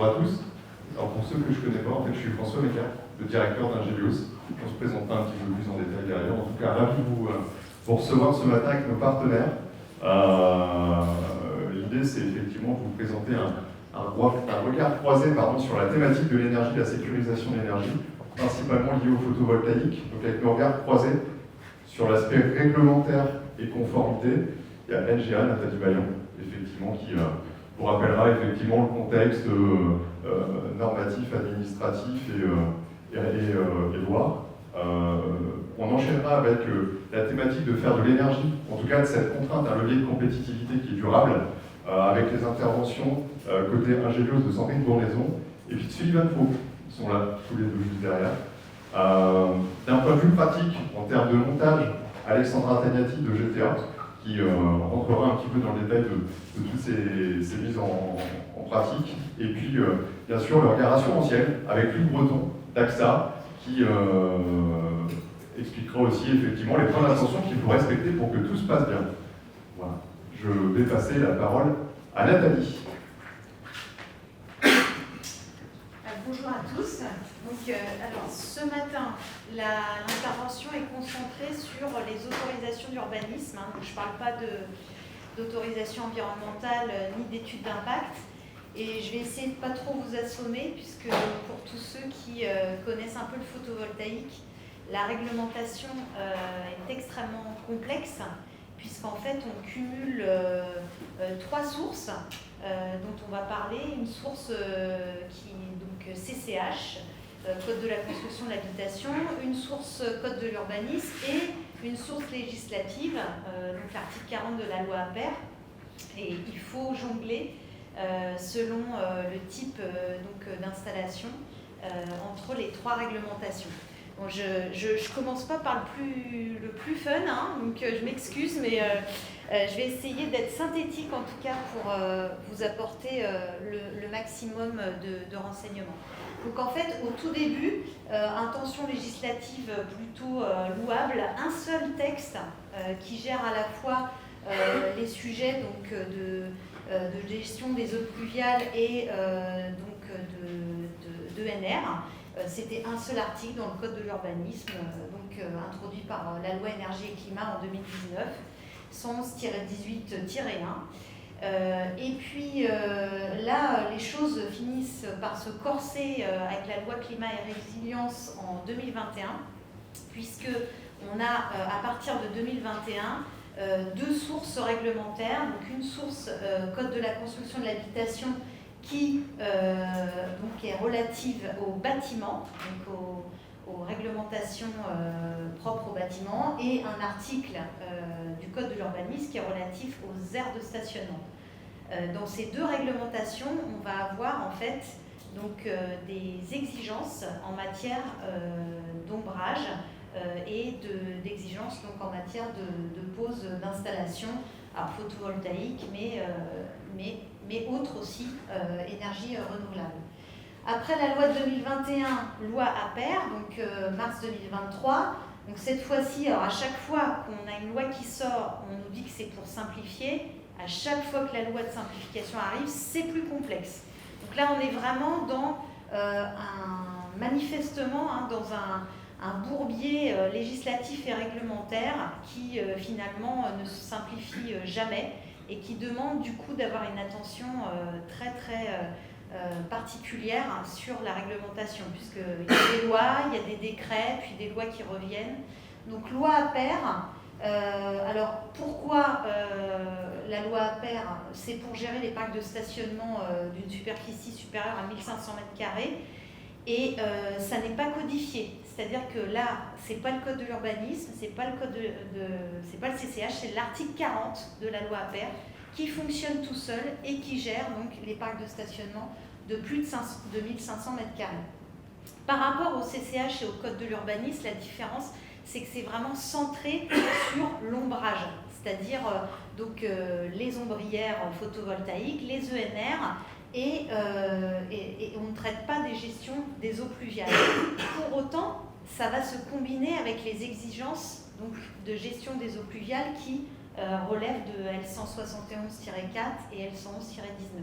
à tous. Alors pour ceux que je ne connais pas, en fait, je suis François Mecker, le directeur d'Ingelios. On se présentera un petit peu plus en détail derrière. En tout cas, ravi de vous recevoir ce matin avec nos partenaires. L'idée, c'est effectivement de vous présenter un regard croisé sur la thématique de l'énergie, de la sécurisation de l'énergie, principalement liée au photovoltaïque. Donc avec nos regards croisés sur l'aspect réglementaire et conformité, il y a NGA, Nathalie Bayon, effectivement, qui vous rappellera effectivement le contexte normatif, administratif et loi. On enchaînera avec la thématique de faire de l'énergie, en tout cas de cette contrainte, un levier de compétitivité qui est durable, avec les interventions côté Ingelios de Sandrine Bournaison et puis de Sullivan Faux, qui sont là tous les deux juste derrière. D'un point de vue pratique, en termes de montage, Alexandra Tagnati de GTA, qui rentrera un petit peu dans le détail de toutes ces mises en pratique. Et puis, bien sûr, le regard assurantiel avec Luc Breton d'AXA, qui expliquera aussi effectivement les points d'attention qu'il faut respecter pour que tout se passe bien. Voilà. Je vais passer la parole à Nathalie. Bonjour à tous. Donc, alors, ce matin, l'intervention est concentrée sur les autorisations d'urbanisme. Donc, je ne parle pas d'autorisation environnementale ni d'études d'impact. Et je vais essayer de ne pas trop vous assommer, puisque pour tous ceux qui connaissent un peu le photovoltaïque, la réglementation est extrêmement complexe, puisqu'en fait, on cumule trois sources dont on va parler. Une source qui est donc CCH, Code de la construction de l'habitation, une source Code de l'urbanisme et une source législative, donc l'article 40 de la loi APER. Et il faut jongler selon le type d'installation entre les trois réglementations. Bon, je ne commence pas par le plus fun, donc je m'excuse, mais je vais essayer d'être synthétique en tout cas pour vous apporter le maximum de renseignements. Donc en fait, au tout début, intention législative plutôt louable, un seul texte qui gère à la fois les sujets donc, de gestion des eaux pluviales et d'ENR. C'était un seul article dans le Code de l'urbanisme, introduit par la loi Énergie et Climat en 2019, 111-18-1. Et puis là, les choses finissent par se corser avec la loi Climat et Résilience en 2021, puisqu'on a, à partir de 2021, deux sources réglementaires. Donc une source Code de la construction de l'habitation qui est relative aux bâtiments, donc aux réglementations propres aux bâtiments, et un article du Code de l'urbanisme qui est relatif aux aires de stationnement. Dans ces deux réglementations, on va avoir en fait donc, des exigences en matière d'ombrage et d'exigences donc, en matière de pose d'installation photovoltaïque, mais autres aussi, énergie renouvelable. Après la loi de 2021, loi APER, donc mars 2023, donc cette fois-ci, alors à chaque fois qu'on a une loi qui sort, on nous dit que c'est pour simplifier. À chaque fois que la loi de simplification arrive, c'est plus complexe. Donc là, on est vraiment dans manifestement dans un bourbier législatif et réglementaire qui finalement ne se simplifie jamais et qui demande du coup d'avoir une attention très particulière sur la réglementation, puisqu'il y a des lois, il y a des décrets, puis des lois qui reviennent. Donc loi APER, alors pourquoi la loi APER? C'est pour gérer les parcs de stationnement d'une superficie supérieure à 1500 m², et ça n'est pas codifié. C'est-à-dire que là, ce n'est pas le Code de l'urbanisme, ce n'est pas c'est pas le CCH, c'est l'article 40 de la loi APER qui fonctionne tout seul et qui gère donc les parcs de stationnement de plus de 1500 m². Par rapport au CCH et au Code de l'urbanisme, la différence, c'est que c'est vraiment centré sur l'ombrage, c'est-à-dire les ombrières photovoltaïques, les ENR, et on ne traite pas des gestions des eaux pluviales. Pour autant, ça va se combiner avec les exigences donc, de gestion des eaux pluviales qui relèvent de L171-4 et L111-19.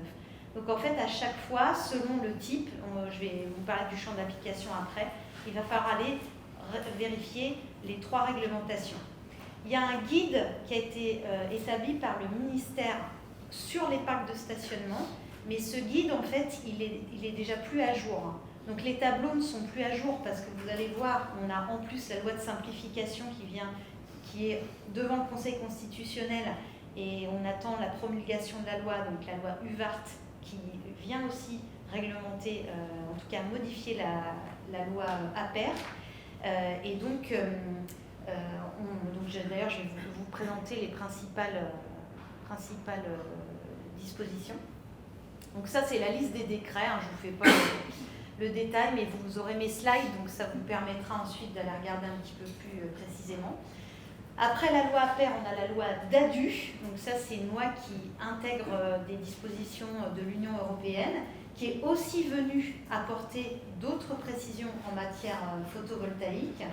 Donc en fait, à chaque fois, selon le type, je vais vous parler du champ d'application après, il va falloir aller vérifier les 3 réglementations. Il y a un guide qui a été établi par le ministère sur les parcs de stationnement, mais ce guide, en fait, il est déjà plus à jour. Donc les tableaux ne sont plus à jour parce que vous allez voir, on a en plus la loi de simplification qui est devant le Conseil constitutionnel et on attend la promulgation de la loi, donc la loi UVART, qui vient aussi réglementer, en tout cas modifier la loi APER. Et donc, d'ailleurs, je vais vous présenter les principales dispositions. Donc ça, c'est la liste des décrets. Je ne vous fais pas le détail, mais vous aurez mes slides, donc ça vous permettra ensuite d'aller regarder un petit peu plus précisément. Après la loi APER, on a la loi DADU. Donc ça, c'est une loi qui intègre des dispositions de l'Union européenne, qui est aussi venue apporter d'autres précisions en matière photovoltaïque,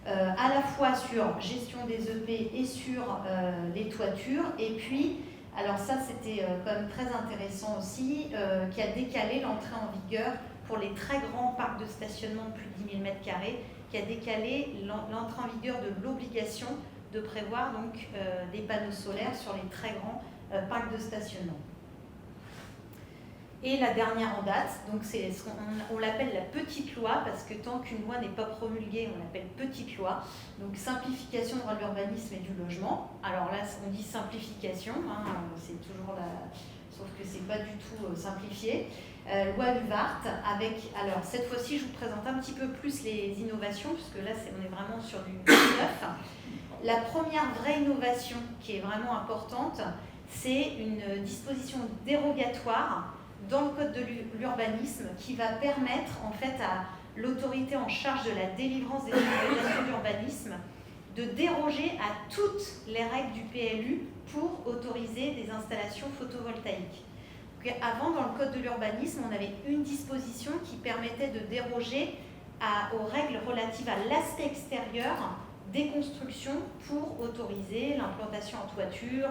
à la fois sur gestion des EP et sur les toitures. Et puis, alors ça, c'était quand même très intéressant aussi, qui a décalé l'entrée en vigueur pour les très grands parcs de stationnement de plus de 10 000 m², qui a décalé l'entrée en vigueur de l'obligation de prévoir donc des panneaux solaires sur les très grands parcs de stationnement. Et la dernière en date, donc on l'appelle la petite loi, parce que tant qu'une loi n'est pas promulguée, on l'appelle petite loi. Donc simplification de l'urbanisme et du logement. Alors là, on dit simplification, c'est toujours sauf que c'est pas du tout simplifié. Loi UVART, alors cette fois-ci, je vous présente un petit peu plus les innovations, puisque là, on est vraiment sur du neuf. La première vraie innovation qui est vraiment importante, c'est une disposition dérogatoire dans le code de l'urbanisme qui va permettre en fait à l'autorité en charge de la délivrance des autorisations d'urbanisme de déroger à toutes les règles du PLU pour autoriser des installations photovoltaïques. Donc, avant, dans le code de l'urbanisme, on avait une disposition qui permettait de déroger aux règles relatives à l'aspect extérieur des constructions pour autoriser l'implantation en toiture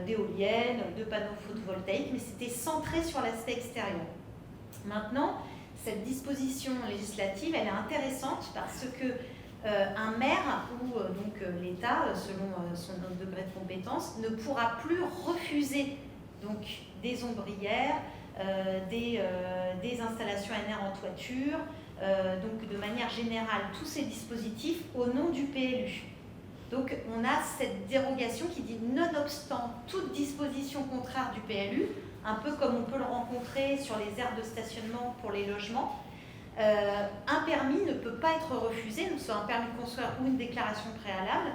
d'éoliennes, de panneaux photovoltaïques, mais c'était centré sur l'aspect extérieur. Maintenant, cette disposition législative, elle est intéressante parce que un maire ou donc l'État, selon son degré de compétence, ne pourra plus refuser donc, des ombrières, des installations NR en toiture, donc de manière générale tous ces dispositifs au nom du PLU. Donc on a cette dérogation qui dit nonobstant toute disposition contraire du PLU, un peu comme on peut le rencontrer sur les aires de stationnement pour les logements, un permis ne peut pas être refusé, que ce soit un permis de construire ou une déclaration préalable,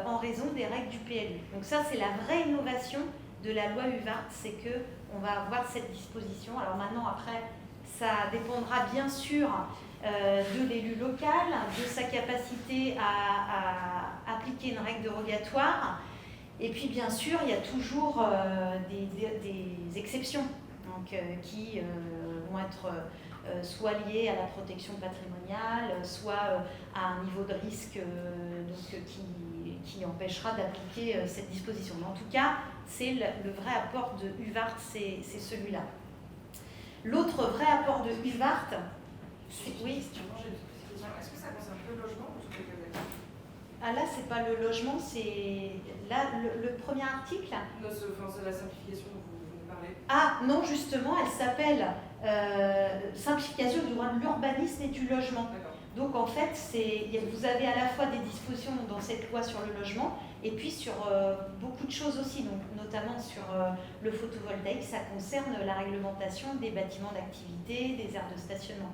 en raison des règles du PLU. Donc ça, c'est la vraie innovation de la loi UVART, c'est qu'on va avoir cette disposition. Alors maintenant, après, ça dépendra bien sûr de l'élu local, de sa capacité à appliquer une règle dérogatoire. Et puis bien sûr, il y a toujours des exceptions donc, qui vont être soit liées à la protection patrimoniale, soit à un niveau de risque donc, qui empêchera d'appliquer cette disposition. Mais en tout cas, c'est le vrai apport de UVART, c'est celui-là. L'autre vrai apport de UVART, c'est... Oui, est-ce que ça concerne le logement ou tout le cas? Ah là, c'est pas le logement, c'est... Là, le premier article... Non, c'est la simplification dont vous parlez. Ah, non, justement, elle s'appelle simplification du droit de l'urbanisme et du logement. Donc, en fait, vous avez à la fois des dispositions dans cette loi sur le logement et puis sur beaucoup de choses aussi, donc, notamment sur le photovoltaïque, ça concerne la réglementation des bâtiments d'activité, des aires de stationnement.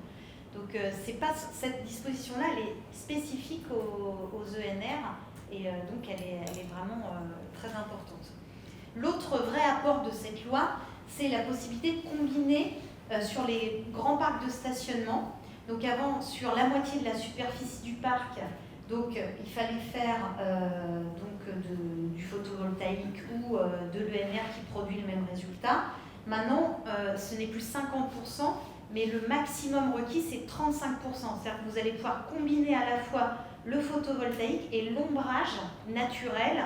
Donc, cette disposition-là, elle est spécifique aux ENR et donc elle est vraiment très importante. L'autre vrai apport de cette loi, c'est la possibilité de combiner sur les grands parcs de stationnement. Donc avant, sur la moitié de la superficie du parc, donc, il fallait faire du photovoltaïque ou de l'ENR qui produit le même résultat. Maintenant, ce n'est plus 50%, mais le maximum requis, c'est 35%. C'est-à-dire que vous allez pouvoir combiner à la fois le photovoltaïque et l'ombrage naturel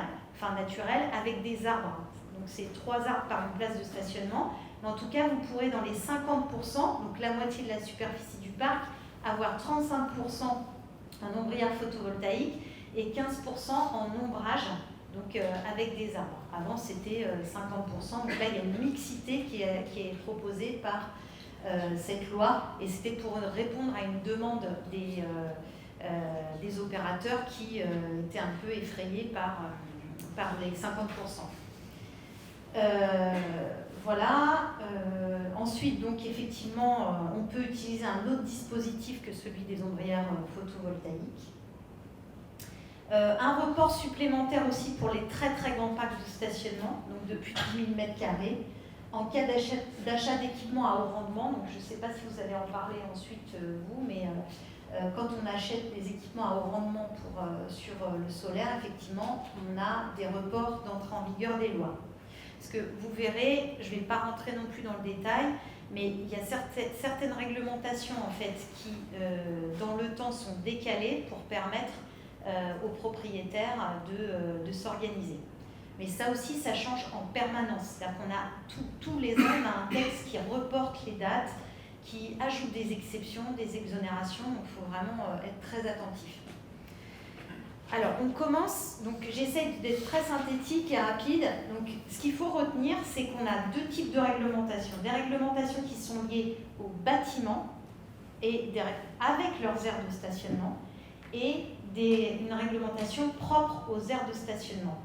avec des arbres. Donc, c'est 3 arbres par une place de stationnement. mais en tout cas, vous pourrez dans les 50%, donc la moitié de la superficie du parc, avoir 35% en ombrière photovoltaïque et 15% en ombrage, donc avec des arbres. Avant, c'était 50%, donc là, il y a une mixité qui est proposée par cette loi, et c'était pour répondre à une demande des opérateurs qui étaient un peu effrayés par les 50%. Voilà. Ensuite, donc effectivement, on peut utiliser un autre dispositif que celui des ombrières photovoltaïques. Un report supplémentaire aussi pour les très très grands parcs de stationnement, donc de plus de 10 000 m², en cas d'achat d'équipements à haut rendement. Donc je ne sais pas si vous allez en parler ensuite vous, mais quand on achète des équipements à haut rendement sur le solaire, effectivement, on a des reports d'entrée en vigueur des lois. Parce que vous verrez, je ne vais pas rentrer non plus dans le détail, mais il y a certaines réglementations en fait qui, dans le temps, sont décalées pour permettre aux propriétaires de s'organiser. Mais ça aussi, ça change en permanence. C'est-à-dire qu'on a tous les ans, on a un texte qui reporte les dates, qui ajoute des exceptions, des exonérations, donc il faut vraiment être très attentif. Alors, on commence, donc j'essaie d'être très synthétique et rapide. Donc, ce qu'il faut retenir, c'est qu'on a deux types de réglementations. Des réglementations qui sont liées aux bâtiments et avec leurs aires de stationnement, et une réglementation propre aux aires de stationnement.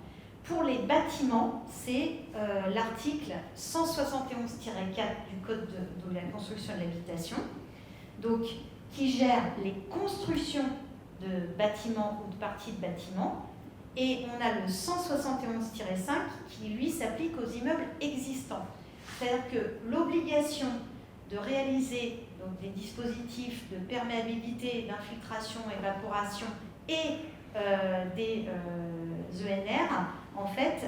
Pour les bâtiments, c'est l'article 171-4 du Code de la construction et de l'habitation, donc qui gère les constructions de bâtiments ou de parties de bâtiments, et on a le 171-5 qui, lui, s'applique aux immeubles existants. C'est-à-dire que l'obligation de réaliser donc, des dispositifs de perméabilité, d'infiltration, évaporation et des ENR, en fait,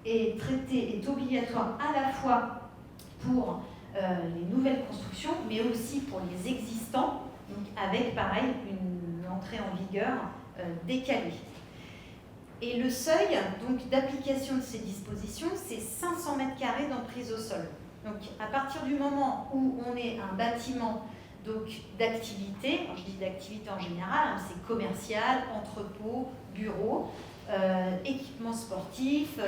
est obligatoire à la fois pour les nouvelles constructions, mais aussi pour les existants, donc avec, pareil, une entrée en vigueur décalée. Et le seuil d'application de ces dispositions, c'est 500 m² d'emprise au sol. Donc, à partir du moment où on est un bâtiment d'activité, je dis d'activité en général, c'est commercial, entrepôt, bureau, équipements sportifs,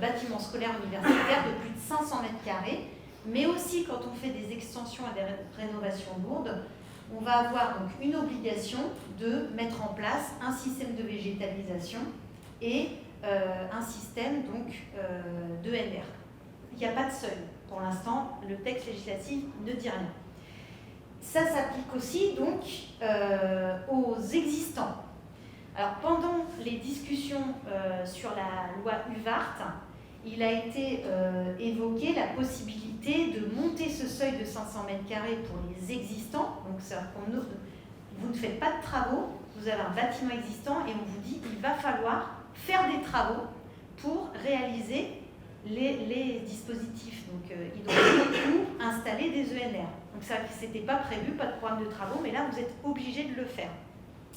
bâtiments scolaires universitaires de plus de 500 m², mais aussi quand on fait des extensions et des rénovations lourdes, on va avoir donc une obligation de mettre en place un système de végétalisation et un système d'ENR. Il n'y a pas de seuil. Pour l'instant, le texte législatif ne dit rien. Ça s'applique aussi donc aux existants. Alors pendant les discussions sur la loi UVART, il a été évoqué la possibilité de monter ce seuil de 500 m² pour les existants. Donc vous ne faites pas de travaux, vous avez un bâtiment existant et on vous dit qu'il va falloir faire des travaux pour réaliser les dispositifs hydrauliques ou installer des ENR. Donc ça, c'était pas prévu, pas de programme de travaux, mais là vous êtes obligé de le faire.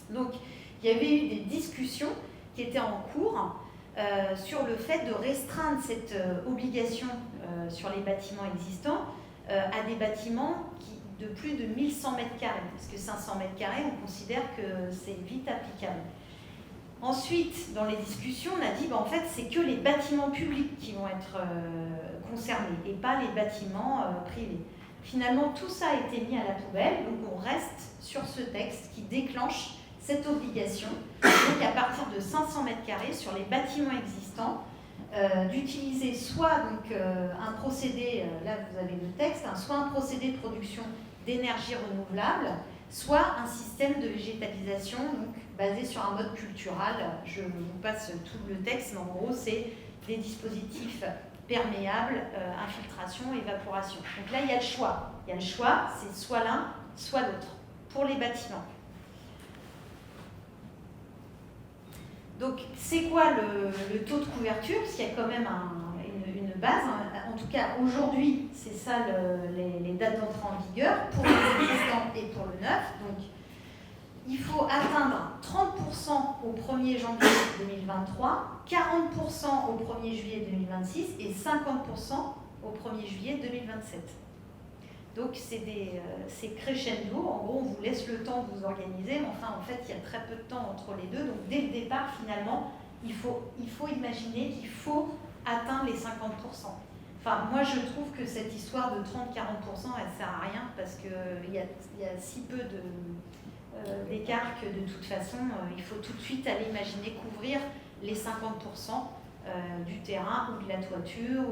Donc il y avait eu des discussions qui étaient en cours sur le fait de restreindre cette obligation sur les bâtiments existants à des bâtiments de plus de 1100 m², parce que 500 m², on considère que c'est vite applicable. Ensuite, dans les discussions, on a dit en fait, c'est que les bâtiments publics qui vont être concernés et pas les bâtiments privés. Finalement, tout ça a été mis à la poubelle, donc on reste sur ce texte qui déclenche cette obligation, donc à partir de 500 m² sur les bâtiments existants, d'utiliser soit un procédé, là vous avez le texte, soit un procédé de production d'énergie renouvelable, soit un système de végétalisation basé sur un mode cultural. Je vous passe tout le texte, mais en gros c'est des dispositifs perméables, infiltration, évaporation. Donc là il y a le choix. Il y a le choix, c'est soit l'un, soit l'autre, pour les bâtiments. Donc, c'est quoi le taux de couverture? Parce qu'il y a quand même une base. En tout cas, aujourd'hui, c'est ça les dates d'entrée en vigueur pour les existants et pour le neuf. Donc, il faut atteindre 30% au 1er janvier 2023, 40% au 1er juillet 2026 et 50% au 1er juillet 2027. Donc c'est crescendo, en gros on vous laisse le temps de vous organiser, mais enfin en fait il y a très peu de temps entre les deux, donc dès le départ finalement il faut imaginer qu'il faut atteindre les 50%. Enfin moi je trouve que cette histoire de 30-40% elle sert à rien parce qu'il y a si peu d'écart que de toute façon il faut tout de suite aller imaginer couvrir les 50% du terrain ou de la toiture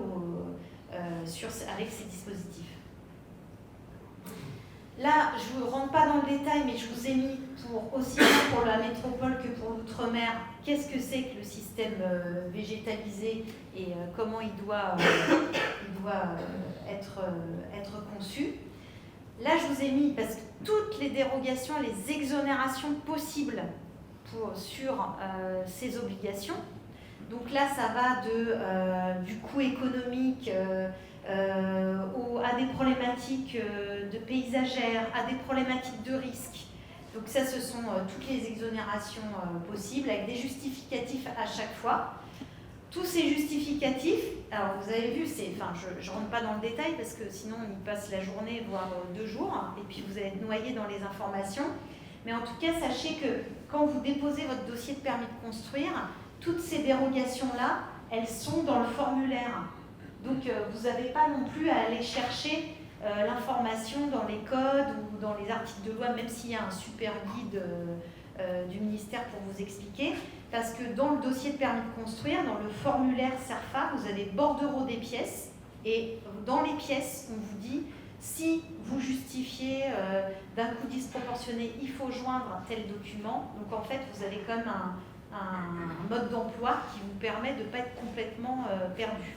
avec ces dispositifs. Là, je ne rentre pas dans le détail, mais je vous ai mis aussi bien pour la métropole que pour l'outre-mer, qu'est-ce que c'est que le système végétalisé et comment il doit être conçu. Là, je vous ai mis, parce que toutes les dérogations, les exonérations possibles sur ces obligations, donc là, ça va du coût économique à des problématiques de paysagères, à des problématiques de risque. Donc ça, ce sont toutes les exonérations possibles, avec des justificatifs à chaque fois. Tous ces justificatifs, alors vous avez vu, je ne rentre pas dans le détail parce que sinon on y passe la journée, voire 2 jours, et puis vous allez être noyé dans les informations. Mais en tout cas, sachez que quand vous déposez votre dossier de permis de construire, toutes ces dérogations-là, elles sont dans le formulaire. Donc vous n'avez pas non plus à aller chercher l'information dans les codes ou dans les articles de loi, même s'il y a un super guide du ministère pour vous expliquer, parce que dans le dossier de permis de construire, dans le formulaire CERFA, vous avez bordereau des pièces, et dans les pièces, on vous dit si vous justifiez d'un coût disproportionné, il faut joindre un tel document. Donc en fait, vous avez comme un mode d'emploi qui vous permet de ne pas être complètement perdu.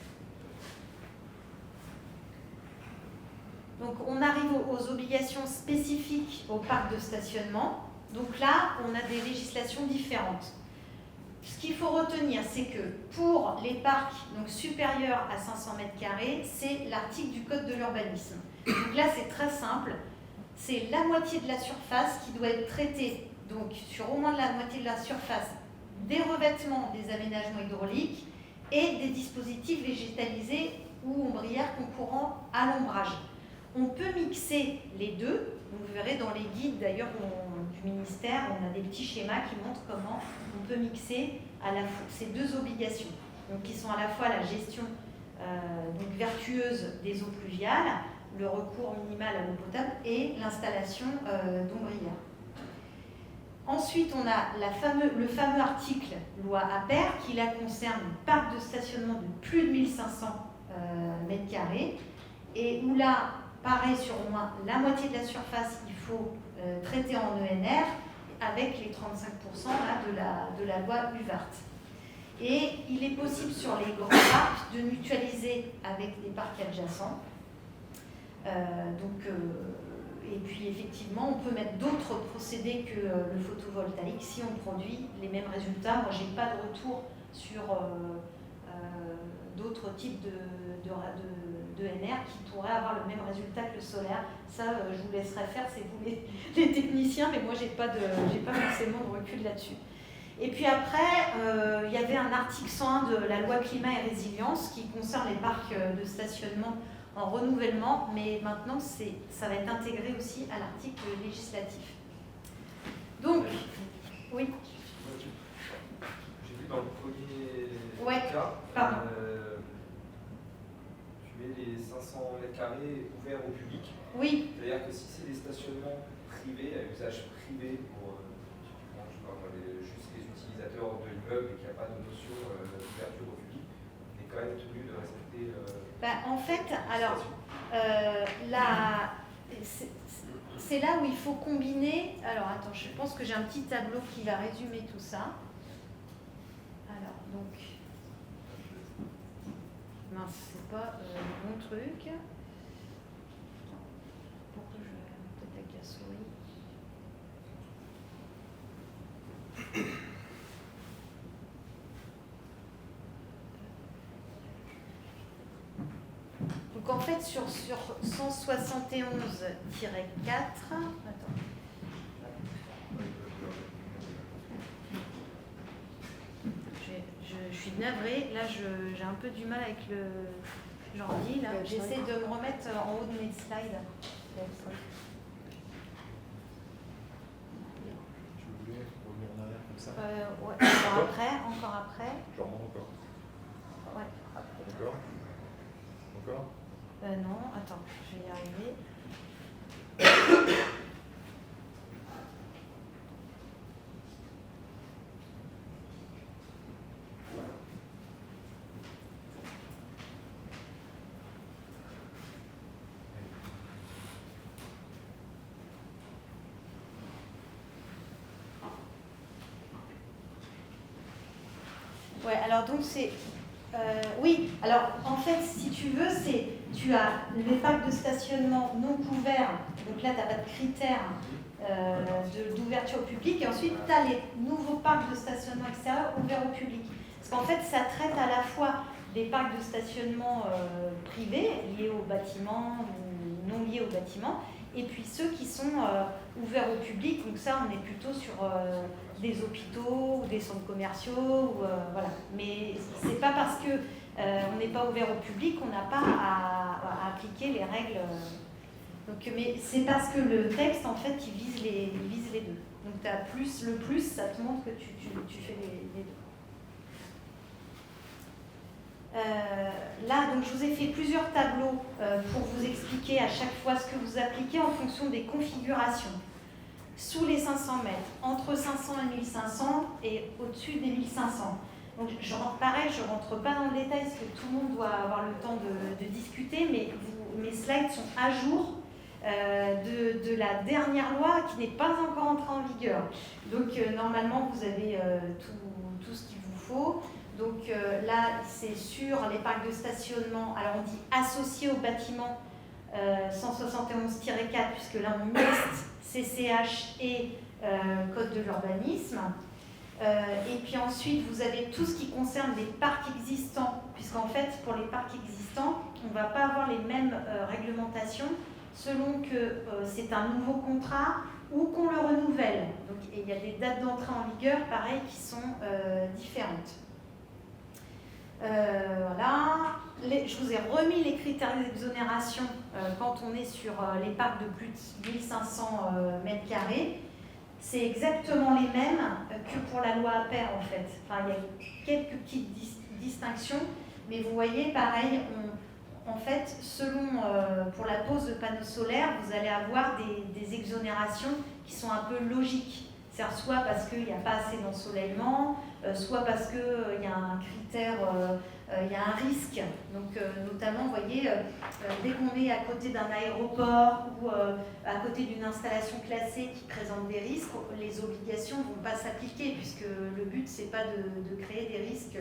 Donc on arrive aux obligations spécifiques au parc de stationnement. Donc là, on a des législations différentes. Ce qu'il faut retenir, c'est que pour les parcs donc supérieurs à 500 m², c'est l'article du Code de l'urbanisme. Donc là, c'est très simple. C'est la moitié de la surface qui doit être traitée, donc sur au moins la moitié de la surface, des revêtements des aménagements hydrauliques et des dispositifs végétalisés ou ombrières concourant à l'ombrage. On peut mixer les deux. Donc vous verrez dans les guides d'ailleurs du ministère, on a des petits schémas qui montrent comment on peut mixer ces deux obligations, donc qui sont à la fois la gestion donc vertueuse des eaux pluviales, le recours minimal à l'eau potable et l'installation d'ombrières. Ensuite, on a le fameux article loi APER qui là concerne le parc de stationnement de plus de 1500 m², et où là, pareil, sur au moins la moitié de la surface, il faut traiter en ENR avec les 35% là, de la loi UVART. Et il est possible sur les grands parcs de mutualiser avec des parcs adjacents. Et puis effectivement, on peut mettre d'autres procédés que le photovoltaïque si on produit les mêmes résultats. Moi, je n'ai pas de retour sur d'autres types d'ENR qui pourraient avoir le même résultat que le solaire. Ça, je vous laisserai faire, c'est vous les techniciens, mais moi, j'ai pas forcément de recul là-dessus. Et puis après, il y avait un article 101 de la loi climat et résilience qui concerne les parcs de stationnement en renouvellement, mais maintenant, ça va être intégré aussi à l'article législatif. Donc, oui. J'ai vu dans le premier cas, tu mets les 500 m² ouverts au public. Oui. C'est-à-dire que si c'est des stationnements privés, à usage privé pour juste les utilisateurs de l'immeuble et qu'il n'y a pas de notion d'ouverture au public, on est quand même tenu de respecter... en fait, alors, c'est là où il faut combiner... Alors, attends, je pense que j'ai un petit tableau qui va résumer tout ça. Alors, donc... Mince, c'est pas le bon truc. Pourquoi je vais peut-être avec la souris? Donc en fait, sur 171-4, attends. Je suis navrée, là j'ai un peu du mal avec j'en dis là. J'essaie de me remettre en haut de mes slides. Tu voulais revenir en arrière comme ça? Ouais, encore après. Je remonte encore. Ouais. Encore? Encore? Non, attends, je vais y arriver. Ouais, alors donc c'est... oui, alors en fait, si tu veux, tu as les parcs de stationnement non couverts, donc là, tu n'as pas de critères d'ouverture au public, et ensuite, tu as les nouveaux parcs de stationnement extérieur ouverts au public. Parce qu'en fait, ça traite à la fois des parcs de stationnement privés, liés au bâtiment ou non liés au bâtiment, et puis ceux qui sont ouverts au public, donc ça, on est plutôt sur des hôpitaux ou des centres commerciaux, voilà. Mais c'est pas parce que on n'est pas ouvert au public qu'on n'a pas à appliquer les règles. Donc, mais c'est parce que le texte, en fait, il vise les deux. Donc, tu as plus, le plus, ça te montre que tu fais les deux. Là, donc, je vous ai fait plusieurs tableaux pour vous expliquer à chaque fois ce que vous appliquez en fonction des configurations. Sous les 500 mètres, entre 500 et 1500 et au-dessus des 1500. Donc, pareil, je ne rentre pas dans le détail parce que tout le monde doit avoir le temps de discuter, mais mes slides sont à jour de la dernière loi qui n'est pas encore entrée en vigueur. Donc, normalement, vous avez tout ce qu'il vous faut. Donc là, c'est sur les parcs de stationnement, alors on dit associés au bâtiment 171-4, puisque là on liste CCH et Code de l'urbanisme. Et puis ensuite, vous avez tout ce qui concerne les parcs existants, puisqu'en fait, pour les parcs existants, on ne va pas avoir les mêmes réglementations selon que c'est un nouveau contrat ou qu'on le renouvelle. Donc il y a des dates d'entrée en vigueur, pareil, qui sont différentes. Voilà. Je vous ai remis les critères d'exonération quand on est sur les parcs de plus de 1500 m². C'est exactement les mêmes que pour la loi APER en fait. Enfin, il y a quelques petites distinctions, mais vous voyez, pareil, en fait, selon pour la pose de panneaux solaires, vous allez avoir des exonérations qui sont un peu logiques. C'est-à-dire soit parce qu'il n'y a pas assez d'ensoleillement, soit parce qu'il y a un critère, il y a un risque. Donc, notamment, vous voyez, dès qu'on est à côté d'un aéroport ou à côté d'une installation classée qui présente des risques, les obligations ne vont pas s'appliquer puisque le but, c'est pas de créer des risques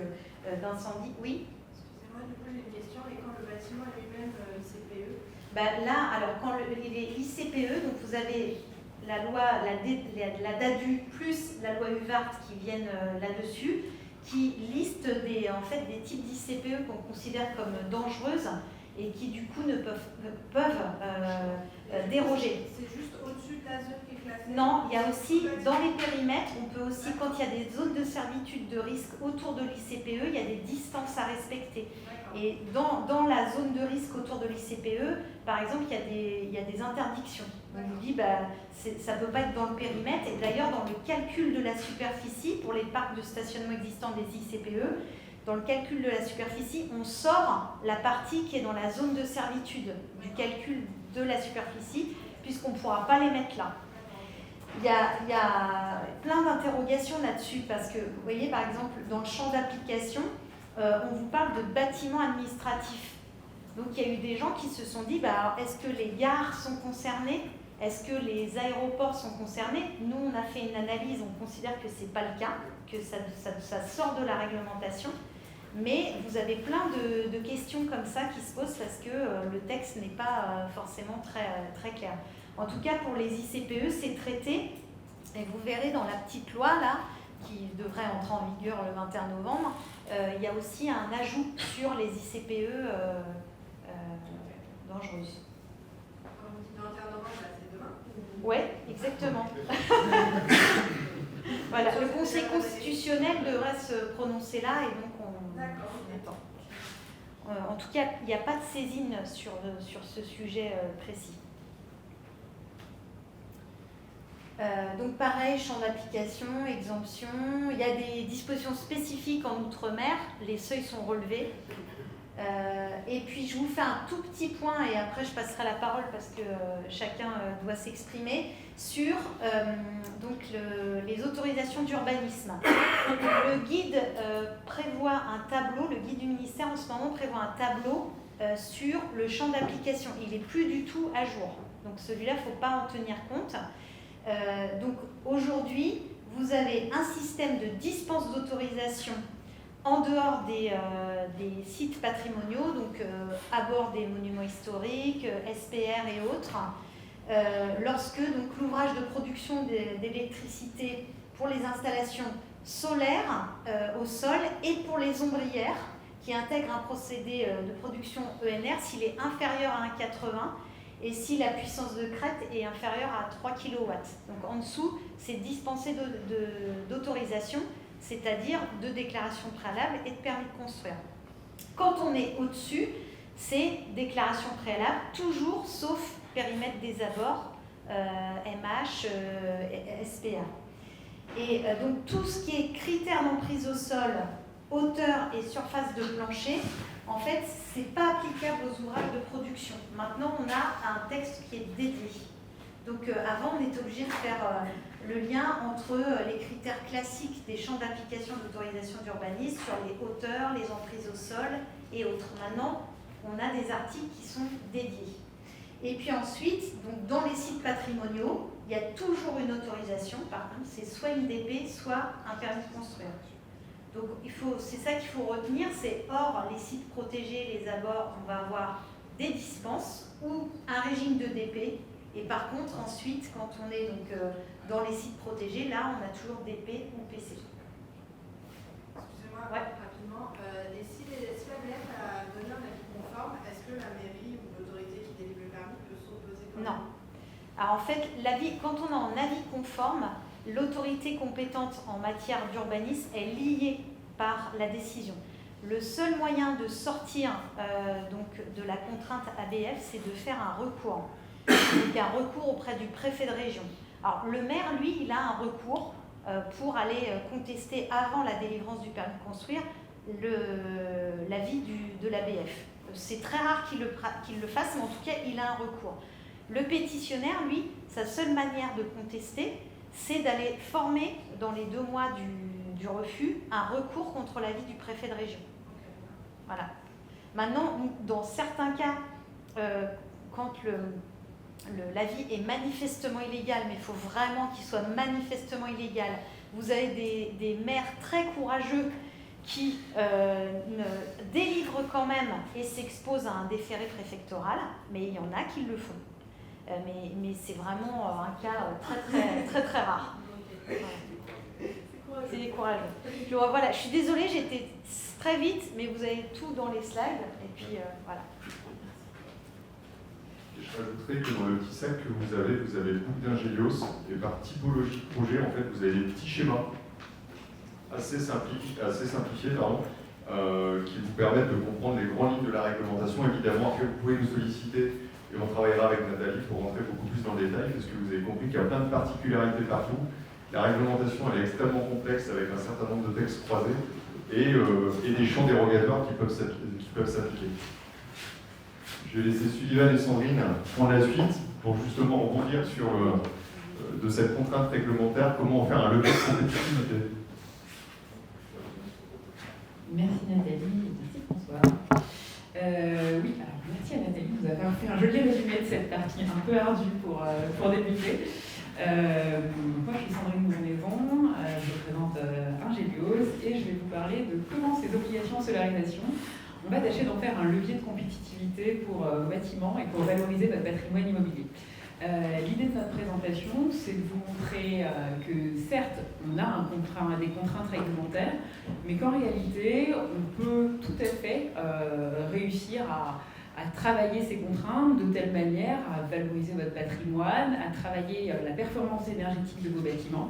d'incendie. Oui ? Excusez-moi, du coup, j'ai une question. Et quand le bâtiment est lui-même ICPE ? Là, alors, quand il est ICPE, donc vous avez la loi, la DADU plus la loi UVART qui viennent là-dessus, qui liste des types d'ICPE qu'on considère comme dangereuses et qui du coup ne peuvent déroger. C'est juste au-dessus de la zone qui est classée ? Non, il y a aussi, dans les périmètres, on peut aussi, quand il y a des zones de servitude de risque autour de l'ICPE, il y a des distances à respecter. Et dans la zone de risque autour de l'ICPE, par exemple, il y a des interdictions. On vous dit, ça ne peut pas être dans le périmètre. Et d'ailleurs, dans le calcul de la superficie, pour les parcs de stationnement existants des ICPE, dans le calcul de la superficie, on sort la partie qui est dans la zone de servitude du calcul de la superficie, puisqu'on ne pourra pas les mettre là. Il y a plein d'interrogations là-dessus, parce que, vous voyez, par exemple, dans le champ d'application, on vous parle de bâtiments administratifs. Donc, il y a eu des gens qui se sont dit, est-ce que les gares sont concernées ? Est-ce que les aéroports sont concernés ? Nous, on a fait une analyse, on considère que ce n'est pas le cas, que ça sort de la réglementation. Mais vous avez plein de questions comme ça qui se posent parce que le texte n'est pas forcément très clair. En tout cas, pour les ICPE, c'est traité. Et vous verrez dans la petite loi, là, qui devrait entrer en vigueur le 21 novembre, il y a aussi un ajout sur les ICPE dangereuses. Quand vous dites 21 novembre, c'est demain ? Oui, exactement. Voilà, le Conseil constitutionnel devrait se prononcer là et donc on attend. en tout cas, il n'y a pas de saisine sur ce sujet précis. Donc pareil, champ d'application, exemption, il y a des dispositions spécifiques en Outre-mer, les seuils sont relevés. Et puis je vous fais un tout petit point et après je passerai la parole parce que chacun doit s'exprimer sur les autorisations d'urbanisme. Le guide prévoit un tableau, le guide du ministère en ce moment prévoit un tableau sur le champ d'application. Il n'est plus du tout à jour, donc celui-là il ne faut pas en tenir compte. Donc aujourd'hui vous avez un système de dispense d'autorisation en dehors des sites patrimoniaux, donc à bord des monuments historiques, SPR et autres, lorsque l'ouvrage de production d'électricité pour les installations solaires au sol et pour les ombrières qui intègrent un procédé de production ENR s'il est inférieur à 1,80 et si la puissance de crête est inférieure à 3 kW. Donc en dessous, c'est dispensé d'autorisation, c'est-à-dire de déclaration préalable et de permis de construire. Quand on est au-dessus, c'est déclaration préalable, toujours sauf périmètre des abords, MH, SPA. Et donc tout ce qui est critères d'emprise au sol, hauteur et surface de plancher, en fait, ce n'est pas applicable aux ouvrages de production. Maintenant, on a un texte qui est dédié. Donc avant, on était obligé de faire le lien entre les critères classiques des champs d'application d'autorisation d'urbanisme sur les hauteurs, les emprises au sol et autres. Maintenant, on a des articles qui sont dédiés. Et puis ensuite, donc dans les sites patrimoniaux, il y a toujours une autorisation, par contre, c'est soit une DP, soit un permis de construire. Donc c'est ça qu'il faut retenir, c'est hors les sites protégés, les abords, on va avoir des dispenses ou un régime de DP. Et par contre, ensuite, quand on est donc, dans les sites protégés, là, on a toujours DP ou PC. Excusez-moi, ouais. rapidement. Si la BF a donné un avis conforme, est-ce que la mairie ou l'autorité qui délivre le permis peut s'opposer quand même ? Non. Alors en fait, quand on est en avis conforme, l'autorité compétente en matière d'urbanisme est liée par la décision. Le seul moyen de sortir donc, de la contrainte ABF, c'est de faire un recours. Donc un recours auprès du préfet de région. Alors le maire, lui, il a un recours pour aller contester avant la délivrance du permis de construire l'avis de l'ABF. C'est très rare qu'il le fasse, mais en tout cas, il a un recours. Le pétitionnaire, lui, sa seule manière de contester, c'est d'aller former, dans les 2 mois du refus, un recours contre l'avis du préfet de région. Voilà. Maintenant, dans certains cas, quand l'avis est manifestement illégal, mais il faut vraiment qu'il soit manifestement illégal, vous avez des maires très courageux qui délivrent quand même et s'exposent à un déféré préfectoral, mais il y en a qui le font. Mais c'est vraiment un cas très rare. C'est des courageux. Voilà, je suis désolée, j'étais très vite, mais vous avez tout dans les slides, et puis voilà. Je rajouterais que dans le petit sac que vous avez le book d'Ingélios, et par typologie de projet, en fait, vous avez des petits schémas assez simplifiés, qui vous permettent de comprendre les grandes lignes de la réglementation. Évidemment, après, vous pouvez nous solliciter, et on travaillera avec Nathalie pour rentrer beaucoup plus dans le détail, parce que vous avez compris qu'il y a plein de particularités partout. La réglementation, elle est extrêmement complexe, avec un certain nombre de textes croisés, et des champs dérogatoires qui peuvent s'appliquer. Je vais laisser Sullivan et Sandrine prendre la suite pour justement rebondir sur de cette contrainte réglementaire, comment faire un levier de compétitivité. Merci Nathalie, merci François. Oui, alors merci à Nathalie de nous avoir fait un joli résumé de cette partie un peu ardue pour débuter. Moi je suis Sandrine Maison, je représente Ingélios et je vais vous parler de comment ces obligations en solarisation, on va tâcher d'en faire un levier de compétitivité pour vos bâtiments et pour valoriser votre patrimoine immobilier. L'idée de notre présentation, c'est de vous montrer que certes, on a des contraintes réglementaires, mais qu'en réalité, on peut tout à fait réussir à travailler ces contraintes de telle manière à valoriser votre patrimoine, à travailler la performance énergétique de vos bâtiments.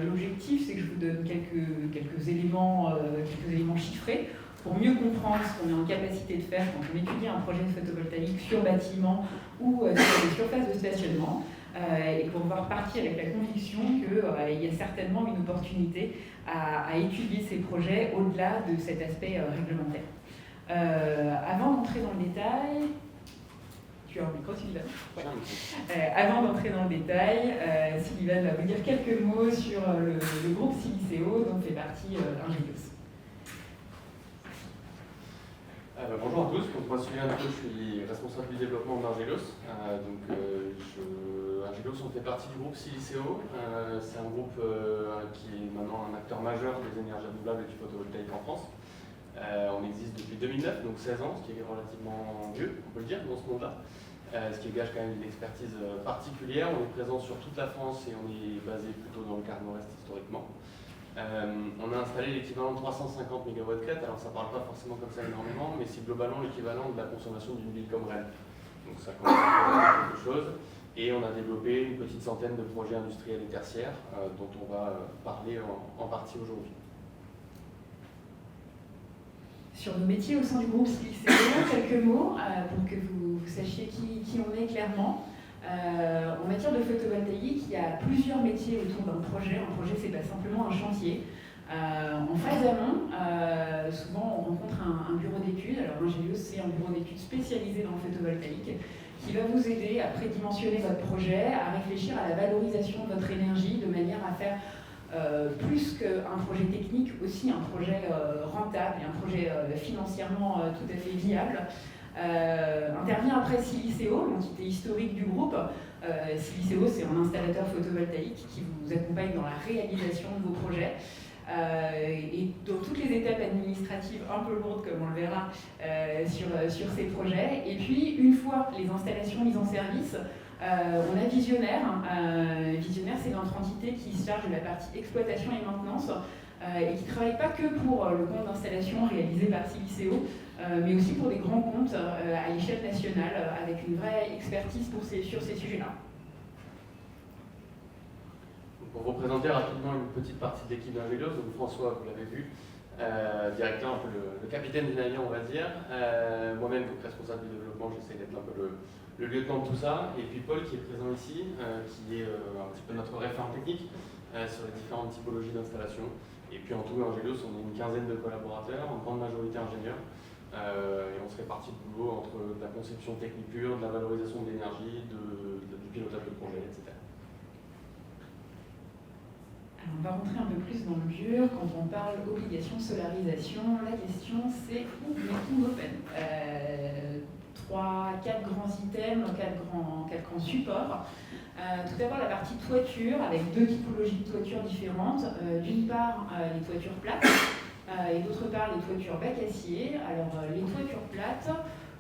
L'objectif, c'est que je vous donne quelques éléments chiffrés pour mieux comprendre ce qu'on est en capacité de faire quand on étudie un projet photovoltaïque sur bâtiment ou sur des surfaces de stationnement, et pour pouvoir partir avec la conviction qu'il y a certainement une opportunité à étudier ces projets au-delà de cet aspect réglementaire. Avant d'entrer dans le détail, tu as un micro, Sylvain. Ouais. Avant d'entrer dans le détail, Sylvain va vous dire quelques mots sur le groupe Siliceo dont fait partie Ingenios. Bonjour à tous, donc moi Sylvain, je suis responsable du développement d'Ingenios. Ingenios, on fait partie du groupe Siliceo. C'est un groupe qui est maintenant un acteur majeur des énergies renouvelables et du photovoltaïque en France. On existe depuis 2009, donc 16 ans, ce qui est relativement vieux, on peut le dire, dans ce monde-là. Ce qui gage quand même une expertise particulière. On est présent sur toute la France et on est basé plutôt dans le quart nord-est historiquement. On a installé l'équivalent de 350 MW, alors ça ne parle pas forcément comme ça énormément, mais c'est globalement l'équivalent de la consommation d'une ville comme Rennes. Donc ça commence à faire quelque chose. Et on a développé une petite centaine de projets industriels et tertiaires dont on va parler en partie aujourd'hui. Sur nos métiers au sein du groupe Siliceo, quelques mots pour que vous sachiez qui on est clairement. En matière de photovoltaïque, il y a plusieurs métiers autour d'un projet. Un projet, c'est pas simplement un chantier. En phase amont, souvent on rencontre un bureau d'études. Alors Ingenios, c'est un bureau d'études spécialisé dans le photovoltaïque qui va vous aider à prédimensionner votre projet, à réfléchir à la valorisation de votre énergie de manière à faire plus qu'un projet technique, aussi un projet rentable et un projet financièrement tout à fait viable. Intervient après Siliceo, l'entité historique du groupe. Siliceo, c'est un installateur photovoltaïque qui vous accompagne dans la réalisation de vos projets. Et dans toutes les étapes administratives un peu lourdes, comme on le verra sur ces projets. Et puis, une fois les installations mises en service, on a Visionnaire. Visionnaire, c'est notre entité qui se charge de la partie exploitation et maintenance et qui ne travaille pas que pour le compte d'installation réalisé par Siliceo, mais aussi pour des grands comptes à l'échelle nationale, avec une vraie expertise sur ces sujets-là. Pour vous présenter rapidement une petite partie de l'équipe d'Ingenios, donc François, vous l'avez vu, directeur, un peu le capitaine du navire, on va dire. Moi-même, comme responsable du développement, j'essaie d'être un peu le lieutenant de tout ça. Et puis Paul, qui est présent ici, qui est un petit peu notre référent technique sur les différentes typologies d'installation. Et puis en tout, Ingenios, on est une quinzaine de collaborateurs, en grande majorité ingénieurs. Et on se répartit le boulot entre de la conception technique pure, de la valorisation de l'énergie, du pilotage de projet, etc. Alors, on va rentrer un peu plus dans le dur. Quand on parle obligation solarisation, la question c'est où mettons nos peines. 4 grands items, 4 grands supports. Tout d'abord la partie toiture avec 2 typologies de toitures différentes. D'une part les toitures plates et d'autre part les toitures bac acier. Alors les toitures plates,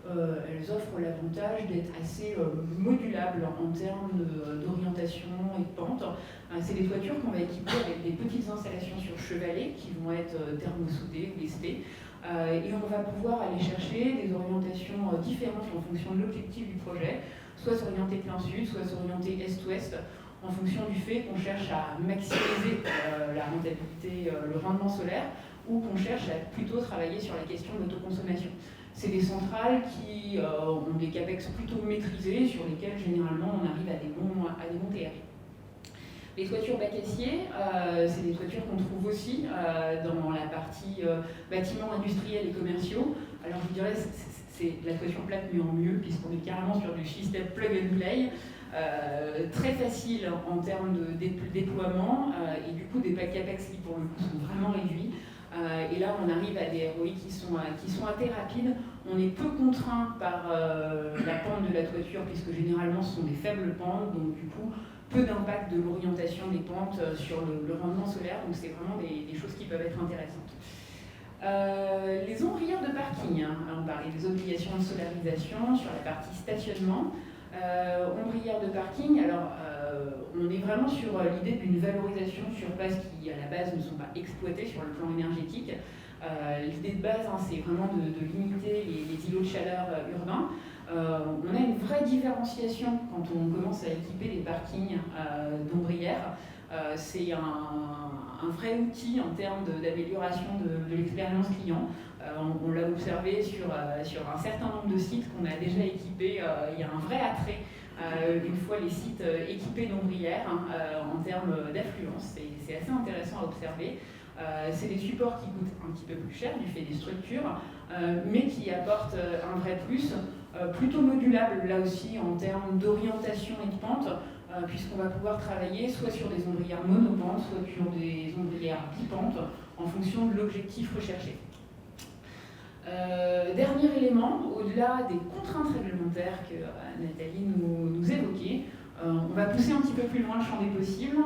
elles offrent l'avantage d'être assez modulables en termes d'orientation et de pente. C'est des toitures qu'on va équiper avec des petites installations sur chevalet qui vont être thermosoudées ou lestées. Et on va pouvoir aller chercher des orientations différentes en fonction de l'objectif du projet, soit s'orienter plein sud, soit s'orienter est-ouest, en fonction du fait qu'on cherche à maximiser la rentabilité, le rendement solaire, ou qu'on cherche à plutôt travailler sur la question de l'autoconsommation. C'est des centrales qui ont des capex plutôt maîtrisés, sur lesquels généralement on arrive à des bons TRI. Les toitures bac acier, c'est des toitures qu'on trouve aussi dans la partie bâtiments industriels et commerciaux. Alors je dirais c'est la toiture plate mieux en mieux, puisqu'on est carrément sur du système plug and play, très facile en termes de déploiement, et du coup des capex qui pour le coup sont vraiment réduits. Et là on arrive à des ROI qui sont assez rapides. On est peu contraint par la pente de la toiture, puisque généralement ce sont des faibles pentes, donc du coup peu d'impact de l'orientation des pentes sur le rendement solaire, donc c'est vraiment des choses qui peuvent être intéressantes. Les ombrières de parking, on parlait des obligations de solarisation sur la partie stationnement. Ombrières de parking, alors on est vraiment sur l'idée d'une valorisation sur place qui à la base ne sont pas exploitées sur le plan énergétique. L'idée de base, c'est vraiment de limiter les îlots de chaleur urbains. On a une vraie différenciation quand on commence à équiper les parkings d'ombrières. C'est un vrai outil en termes d'amélioration de l'expérience client. On l'a observé sur un certain nombre de sites qu'on a déjà équipés. Il y a un vrai attrait une fois les sites équipés d'ombrières en termes d'affluence. C'est assez intéressant à observer. C'est des supports qui coûtent un petit peu plus cher du fait des structures, mais qui apportent un vrai plus, plutôt modulable là aussi en termes d'orientation et de pente, puisqu'on va pouvoir travailler soit sur des ombrières monopentes, soit sur des ombrières bipentes, en fonction de l'objectif recherché. Dernier élément, au-delà des contraintes réglementaires que Nathalie nous évoquait, on va pousser un petit peu plus loin le champ des possibles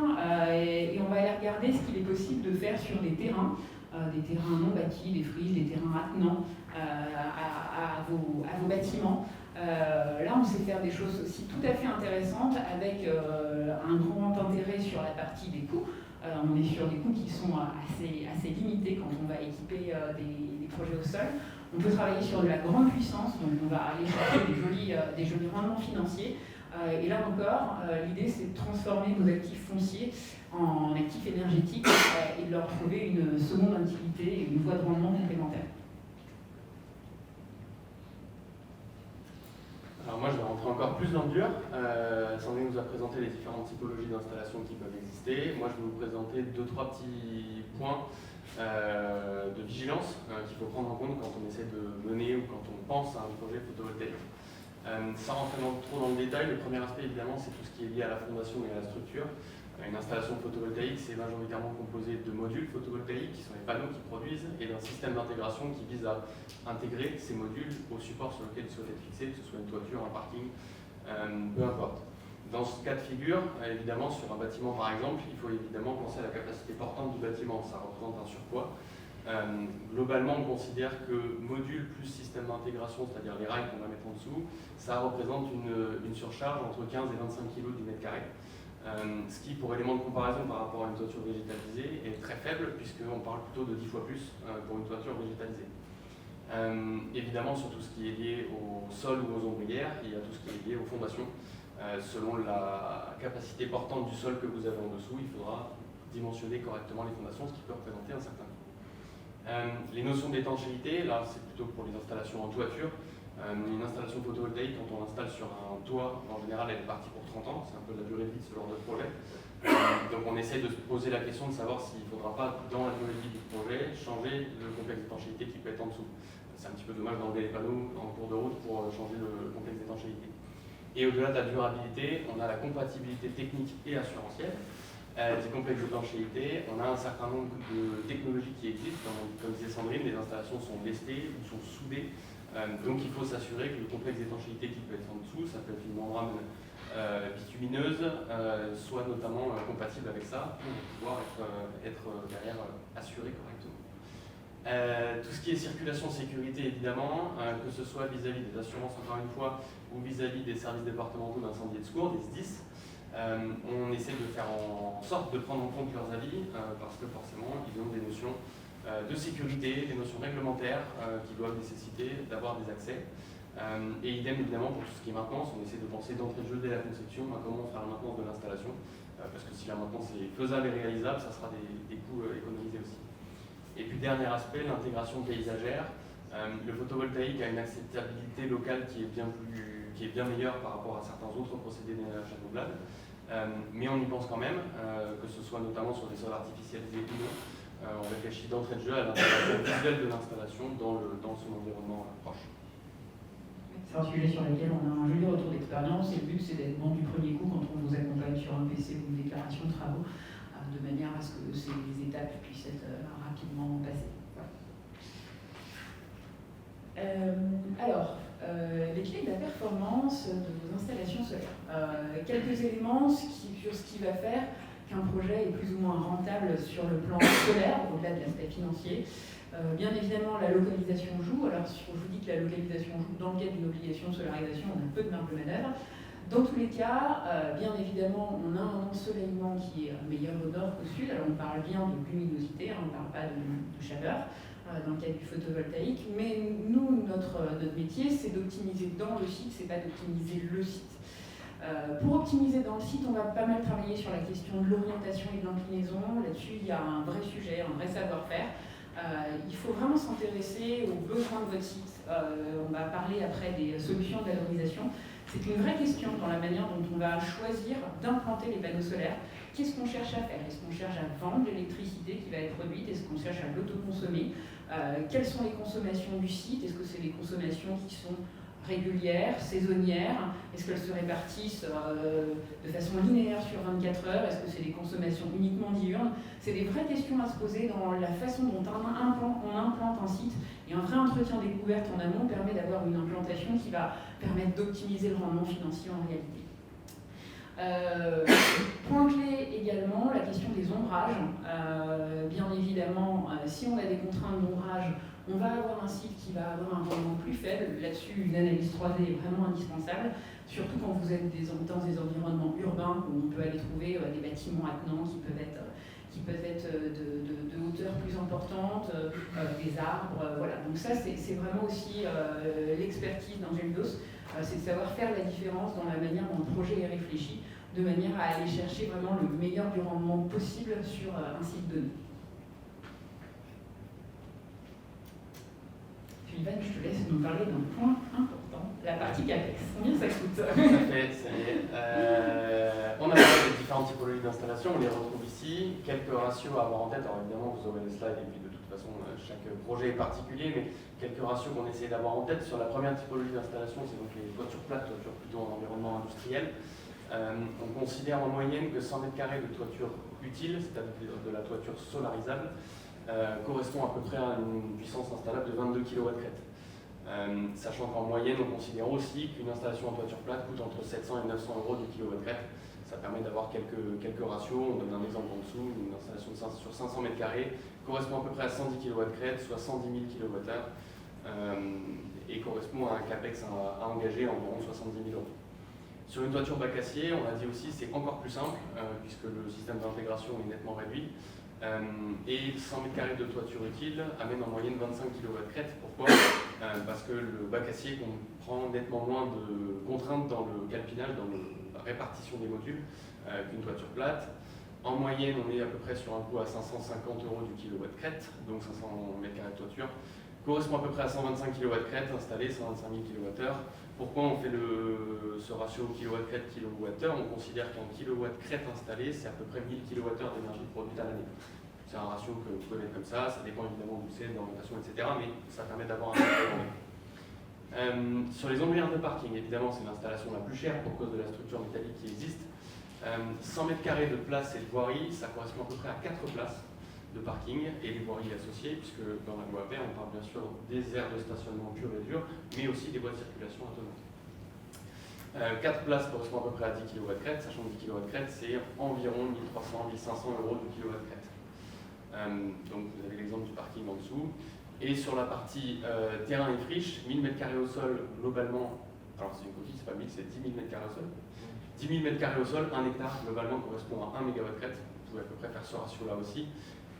et on va aller regarder ce qu'il est possible de faire sur des terrains non bâtis, des friches, des terrains attenants à vos bâtiments. Là, on sait faire des choses aussi tout à fait intéressantes avec un grand intérêt sur la partie des coûts. On est sur des coûts qui sont assez limités quand on va équiper des projets au sol. On peut travailler sur de la grande puissance, donc on va aller chercher des jolis rendements financiers. Et là encore, l'idée c'est de transformer nos actifs fonciers en actifs énergétiques et de leur trouver une seconde utilité et une voie de rendement complémentaire. Alors moi je vais rentrer encore plus dans le dur. Sandrine nous a présenté les différentes typologies d'installations qui peuvent exister. Moi je vais vous présenter 2-3 petits points de vigilance qu'il faut prendre en compte quand on essaie de mener ou quand on pense à un projet photovoltaïque. Sans rentrer trop dans le détail, le premier aspect évidemment c'est tout ce qui est lié à la fondation et à la structure. Une installation photovoltaïque c'est majoritairement composé de modules photovoltaïques qui sont les panneaux qui produisent et d'un système d'intégration qui vise à intégrer ces modules au support sur lequel ils souhaitent être fixés, que ce soit une toiture, un parking, peu importe. Dans ce cas de figure, évidemment sur un bâtiment par exemple, il faut évidemment penser à la capacité portante du bâtiment, ça représente un surpoids. Globalement, on considère que module plus système d'intégration, c'est-à-dire les rails qu'on va mettre en dessous, ça représente une surcharge entre 15 et 25 kg du mètre carré. Ce qui, pour élément de comparaison par rapport à une toiture végétalisée, est très faible, puisqu'on parle plutôt de 10 fois plus pour une toiture végétalisée. Évidemment, sur tout ce qui est lié au sol ou aux ombrières, il y a tout ce qui est lié aux fondations. Selon la capacité portante du sol que vous avez en dessous, il faudra dimensionner correctement les fondations, ce qui peut représenter un certain coût. Les notions d'étanchéité, là c'est plutôt pour les installations en toiture. Une installation photovoltaïque, quand on l'installe sur un toit, en général elle est partie pour 30 ans, c'est un peu la durée de vie de ce genre de projet. Donc on essaie de se poser la question de savoir s'il ne faudra pas, dans la durée de vie du projet, changer le complexe d'étanchéité qui peut être en dessous. C'est un petit peu dommage d'enlever les panneaux en cours de route pour changer le complexe d'étanchéité. Et au-delà de la durabilité, on a la compatibilité technique et assurantielle. Des complexes d'étanchéité, on a un certain nombre de technologies qui existent. Comme disait Sandrine, les installations sont lestées ou sont soudées. Donc il faut s'assurer que le complexe d'étanchéité qui peut être en dessous, ça peut être une membrane bitumineuse, soit notamment compatible avec ça pour pouvoir être derrière assuré correctement. Tout ce qui est circulation sécurité évidemment, que ce soit vis-à-vis des assurances encore une fois ou vis-à-vis des services départementaux d'incendie et de secours, des SDIS, on essaie de faire en sorte de prendre en compte leurs avis parce que forcément ils ont des notions de sécurité, des notions réglementaires qui doivent nécessiter d'avoir des accès. Et idem évidemment pour tout ce qui est maintenance, on essaie de penser d'entrée de jeu dès la conception à comment faire la maintenance de l'installation, parce que si la maintenance est faisable et réalisable, ça sera des coûts économisés aussi. Et puis dernier aspect, l'intégration paysagère. Le photovoltaïque a une acceptabilité locale qui est bien meilleure par rapport à certains autres procédés d'énergie renouvelable, mais on y pense quand même, que ce soit notamment sur des sols artificialisés ou non. On réfléchit d'entrée de jeu à l'intégration visuelle de l'installation dans son environnement proche. C'est un sujet sur lequel on a un joli retour d'expérience et le but c'est d'être bon du premier coup quand on vous accompagne sur un PC ou une déclaration de travaux, de manière à ce que ces étapes puissent être rapidement passées. Les clés de la performance de vos installations solaires. Quelques éléments sur ce qui va faire qu'un projet est plus ou moins rentable sur le plan solaire, au-delà de l'aspect financier. Bien évidemment, la localisation joue. Alors, si je vous dis que la localisation joue dans le cadre d'une obligation de solarisation, on a peu de marge de manœuvre. Dans tous les cas, bien évidemment, on a un ensoleillement qui est meilleur au nord qu'au sud. Alors, on parle bien de luminosité, on ne parle pas de chaleur dans le cadre du photovoltaïque. Mais nous, notre métier, c'est d'optimiser dans le site, c'est pas d'optimiser le site. Pour optimiser dans le site, on va pas mal travailler sur la question de l'orientation et de l'inclinaison. Là-dessus, il y a un vrai sujet, un vrai savoir-faire. Il faut vraiment s'intéresser aux besoins de votre site. On va parler après des solutions de valorisation. C'est une vraie question dans la manière dont on va choisir d'implanter les panneaux solaires. Qu'est-ce qu'on cherche à faire? Est-ce qu'on cherche à vendre l'électricité qui va être produite? Est-ce qu'on cherche à l'autoconsommer? Quelles sont les consommations du site? Est-ce que c'est des consommations qui sont régulières, saisonnières? Est-ce qu'elles se répartissent de façon linéaire sur 24 heures? Est-ce que c'est des consommations uniquement diurnes? C'est des vraies questions à se poser dans la façon dont on implante un site. Et un vrai entretien découverte en amont permet d'avoir une implantation qui va permettre d'optimiser le rendement financier en réalité. Point clé également, la question des ombrages. Bien évidemment, si on a des contraintes d'ombrage, on va avoir un site qui va avoir un rendement plus faible. Là-dessus, une analyse 3D est vraiment indispensable, surtout quand vous êtes dans des environnements urbains où on peut aller trouver des bâtiments attenants qui peuvent être de hauteur plus importante, des arbres, voilà. Donc ça, c'est vraiment aussi l'expertise d'Angelidos, c'est de savoir faire la différence dans la manière dont le projet est réfléchi, de manière à aller chercher vraiment le meilleur du rendement possible sur un site donné. Ivan, je te laisse nous parler d'un point important, la partie CAPEX. Combien ça coûte? Tout à fait, ça y est. On a parlé des différentes typologies d'installation, on les retrouve ici. Quelques ratios à avoir en tête, alors évidemment vous aurez les slides et puis de toute façon chaque projet est particulier, mais quelques ratios qu'on essaie d'avoir en tête. Sur la première typologie d'installation, c'est donc les toitures plates, toitures plutôt en environnement industriel. On considère en moyenne que 100 m² de toiture utile, c'est-à-dire de la toiture solarisable, correspond à peu près à une puissance installable de 22 kW. Sachant qu'en moyenne, on considère aussi qu'une installation en toiture plate coûte entre 700 et 900 € du kW. Ça permet d'avoir quelques ratios. On donne un exemple en dessous. Une installation sur 500 m² correspond à peu près à 110 kW, soit 110 000 kWh, et correspond à un CAPEX à engager environ 70 000 €. Sur une toiture bac acier, on l'a dit aussi, c'est encore plus simple, puisque le système d'intégration est nettement réduit. Et 100 m² de toiture utile amène en moyenne 25 kW. Pourquoi? Parce que le bac acier comprend nettement moins de contraintes dans le calpinage, dans la répartition des modules qu'une toiture plate. En moyenne, on est à peu près sur un coût à 550 € du kW, donc 500 m² de toiture. Correspond à peu près à 125 kW installés, 125 000 kWh. Pourquoi on fait ce ratio kW/kWh? On considère qu'un kW installé, c'est à peu près 1000 kWh d'énergie produite à l'année. C'est un ratio que vous pouvez mettre comme ça dépend évidemment d'où c'est, de l'orientation, etc. Mais ça permet d'avoir un sur les ombrières de parking, évidemment, c'est l'installation la plus chère pour cause de la structure métallique qui existe. 100 m² de place et de voirie, ça correspond à peu près à 4 places de parking et les voiries associées, puisque dans la loi verte, on parle bien sûr des aires de stationnement pur et dur, mais aussi des voies de circulation autonomes. 4 places correspond à peu près à 10 kW, sachant que 10 kW, c'est environ 1300-1500 € du kW. Donc vous avez l'exemple du parking en dessous. Et sur la partie terrain et friche, 1000 m² au sol, globalement, alors c'est une coquille, c'est pas 1000, c'est 10 000 m² au sol. 10 000 m² au sol, 1 hectare, globalement, correspond à 1 MW. Vous pouvez à peu près faire ce ratio-là aussi.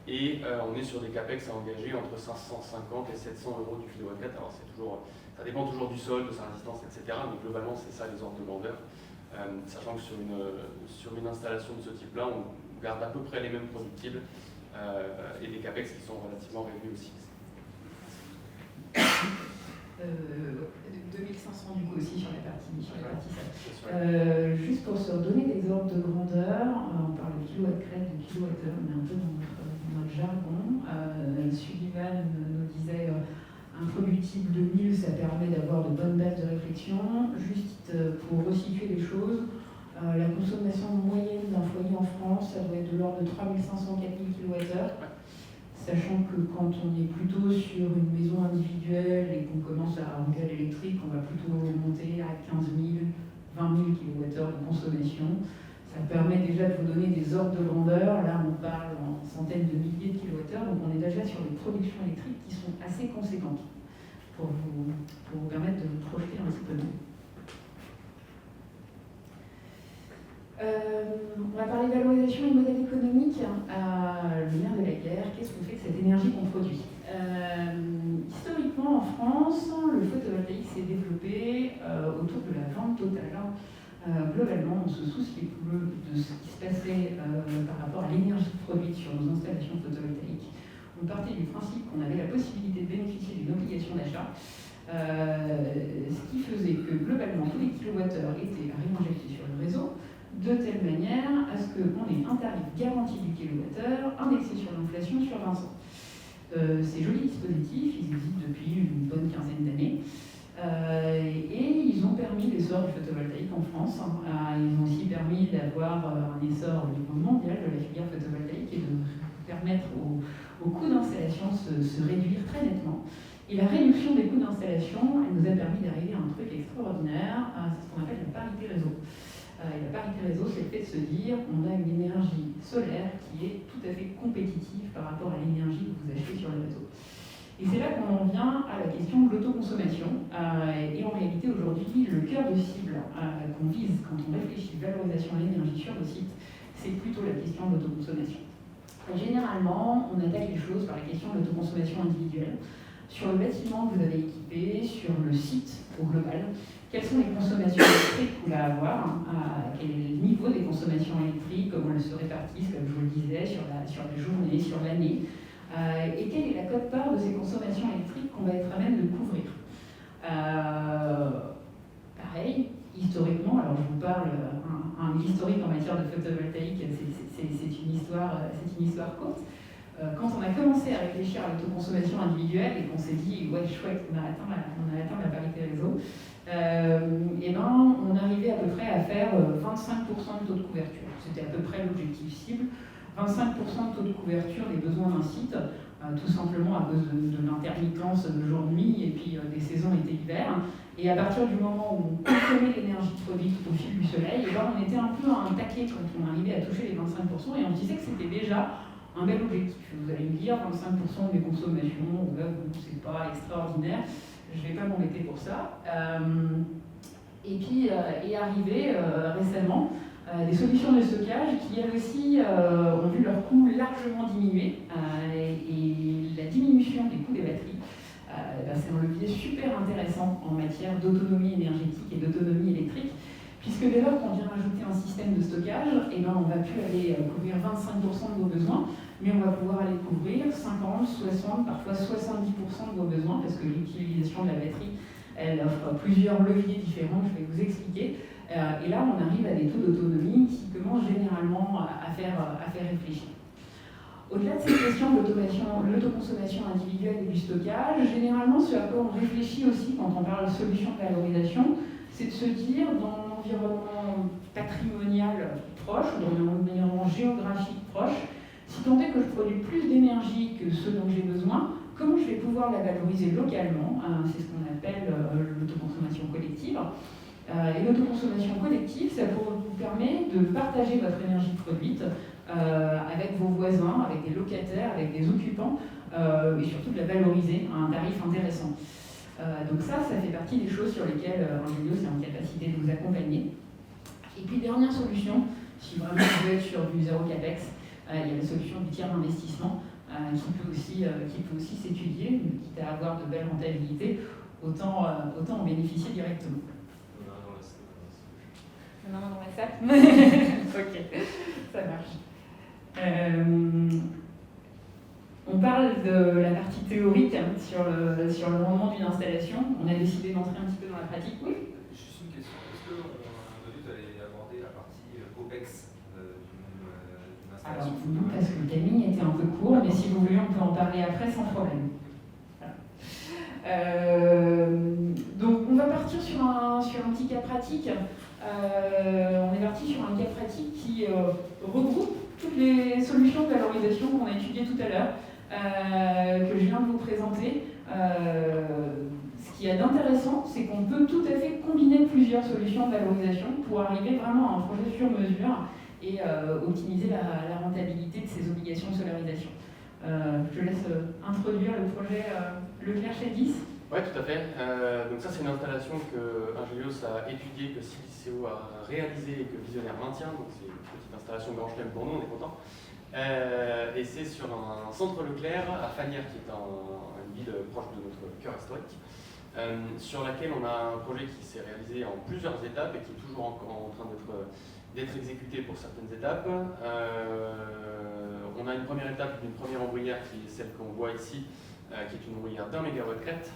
Et on est sur des CAPEX à engager entre 550 et 700 € du kW. Alors c'est toujours, ça dépend toujours du sol, de sa résistance, etc. Mais globalement, c'est ça les ordres de grandeur. Sachant que sur une installation de ce type-là, on garde à peu près les mêmes productibles et des CAPEX qui sont relativement réduits aussi. 2500 du coup aussi sur la partie salle. Juste pour se redonner des ordres de grandeur, on parle de kilowatts-crête, de kilowattheure, on est un peu dans notre jargon. Sullivan nous disait un produit type de 1000, ça permet d'avoir de bonnes bases de réflexion. Juste pour resituer les choses, la consommation moyenne d'un foyer en France, ça doit être de l'ordre de 3500-4000 kWh. Sachant que quand on est plutôt sur une maison individuelle et qu'on commence à engager l'électrique, on va plutôt monter à 15 000, 20 000 kWh de consommation. Ça permet déjà de vous donner des ordres de grandeur. Là, on parle en centaines de milliers de kilowattheures, donc on est déjà sur des productions électriques qui sont assez conséquentes pour vous permettre de vous projeter un petit peu mieux. On va parler valorisation et modèle économique. Le nerf de la guerre, qu'est-ce qu'on fait de cette énergie qu'on produit? Historiquement, en France, le photovoltaïque s'est développé autour de la vente totale. Globalement, on se souciait peu de ce qui se passait par rapport à l'énergie produite sur nos installations photovoltaïques. on partait du principe qu'on avait la possibilité de bénéficier d'une obligation d'achat, ce qui faisait que globalement tous les kilowattheures étaient réinjectés sur le réseau, de telle manière à ce qu'on ait un tarif garanti du kilowattheure indexé sur l'inflation sur 20 ans. Ces jolis dispositifs, ils existent depuis une bonne quinzaine d'années. Et ils ont permis l'essor du photovoltaïque en France. Ils ont aussi permis d'avoir un essor au niveau mondial de la filière photovoltaïque et de permettre aux coûts d'installation se réduire très nettement. Et la réduction des coûts d'installation, elle nous a permis d'arriver à un truc extraordinaire, c'est ce qu'on appelle la parité réseau. Et la parité réseau, c'est le fait de se dire qu'on a une énergie solaire qui est tout à fait compétitive par rapport à l'énergie que vous achetez sur le réseau. Et c'est là qu'on en vient à la question de l'autoconsommation. Et en réalité, aujourd'hui, le cœur de cible qu'on vise quand on réfléchit à valorisation de l'énergie sur le site, c'est plutôt la question de l'autoconsommation. Généralement, on attaque les choses par la question de l'autoconsommation individuelle. Sur le bâtiment que vous avez équipé, sur le site au global, quelles sont les consommations électriques que vous allez avoir, quel est le niveau des consommations électriques, comment elles se répartissent, comme je vous le disais, sur la journée, sur l'année, et quelle est la quote-part de ces consommations électriques qu'on va être à même de couvrir. Pareil, historiquement, alors je vous parle un historique en matière de photovoltaïque, c'est une histoire courte. Quand on a commencé à réfléchir à l'autoconsommation individuelle et qu'on s'est dit ouais chouette, on a atteint la parité réseau, et ben on arrivait à peu près à faire 25% de taux de couverture. C'était à peu près l'objectif cible. 25% de taux de couverture des besoins d'un site, tout simplement à cause de l'intermittence de jour-nuit et puis des saisons été-hiver. Et à partir du moment où on consommait l'énergie produite au fil du soleil, et ben on était un peu à un taquet quand on arrivait à toucher les 25% et on disait que c'était déjà un bel objectif. Vous allez me dire, 25% des consommations, c'est pas extraordinaire, je vais pas m'embêter pour ça. Et puis est arrivé récemment des solutions de stockage qui, elles aussi, ont vu leur coût largement diminuer. Et la diminution des coûts des batteries, c'est un levier super intéressant en matière d'autonomie énergétique et d'autonomie électrique, puisque dès lors qu'on vient rajouter un système de stockage, et ben on ne va plus aller couvrir 25% de vos besoins, mais on va pouvoir aller couvrir 50, 60, parfois 70% de vos besoins, parce que l'utilisation de la batterie, elle offre plusieurs leviers différents, je vais vous expliquer. Et là, on arrive à des taux d'autonomie qui commencent généralement à faire réfléchir. Au-delà de cette question de l'autoconsommation individuelle et du stockage, généralement, ce à quoi on réfléchit aussi quand on parle de solution de valorisation, c'est de se dire, dans un environnement patrimonial proche, dans un environnement géographique proche, si tant est que je produis plus d'énergie que ce dont j'ai besoin, comment je vais pouvoir la valoriser localement, c'est ce qu'on appelle l'autoconsommation collective. Et l'autoconsommation collective, ça vous permet de partager votre énergie produite avec vos voisins, avec des locataires, avec des occupants, et surtout de la valoriser à un tarif intéressant. Donc ça fait partie des choses sur lesquelles Angelio est en capacité de vous accompagner. Et puis dernière solution, si vraiment vous voulez être sur du zéro capex, il y a la solution du tiers d'investissement qui peut aussi s'étudier, quitte à avoir de belles rentabilités, autant en bénéficier directement. Non, dans la salle. Ok, ça marche. On parle de la partie théorique sur le rendement d'une installation. On a décidé d'entrer un petit peu dans la pratique, oui. Juste une question. Est-ce qu'on a dû aborder la partie OPEX d'une installation? Alors, non, parce que le timing était un peu court, mais si vous voulez, on peut en parler après sans problème. Voilà. Donc, on va partir sur un petit cas pratique. On est parti sur un cas pratique qui regroupe toutes les solutions de valorisation qu'on a étudiées tout à l'heure, que je viens de vous présenter. Ce qu'il y a d'intéressant, c'est qu'on peut tout à fait combiner plusieurs solutions de valorisation pour arriver vraiment à un projet sur mesure et optimiser la rentabilité de ces obligations de solarisation. Je laisse introduire le projet Leclerc chez 10. Oui, tout à fait. Donc ça, c'est une installation que Ingelios a étudiée, que Silico a réalisée et que Visionnaire maintient. Donc c'est une petite installation Grand Chelem pour nous, on est content. Et c'est sur un centre Leclerc à Fanières, qui est une ville proche de notre cœur historique, sur laquelle on a un projet qui s'est réalisé en plusieurs étapes et qui est toujours en train d'être exécuté pour certaines étapes. On on a une première étape d'une première ombrière qui est celle qu'on voit ici, qui est une ombrière d'1 MW crête,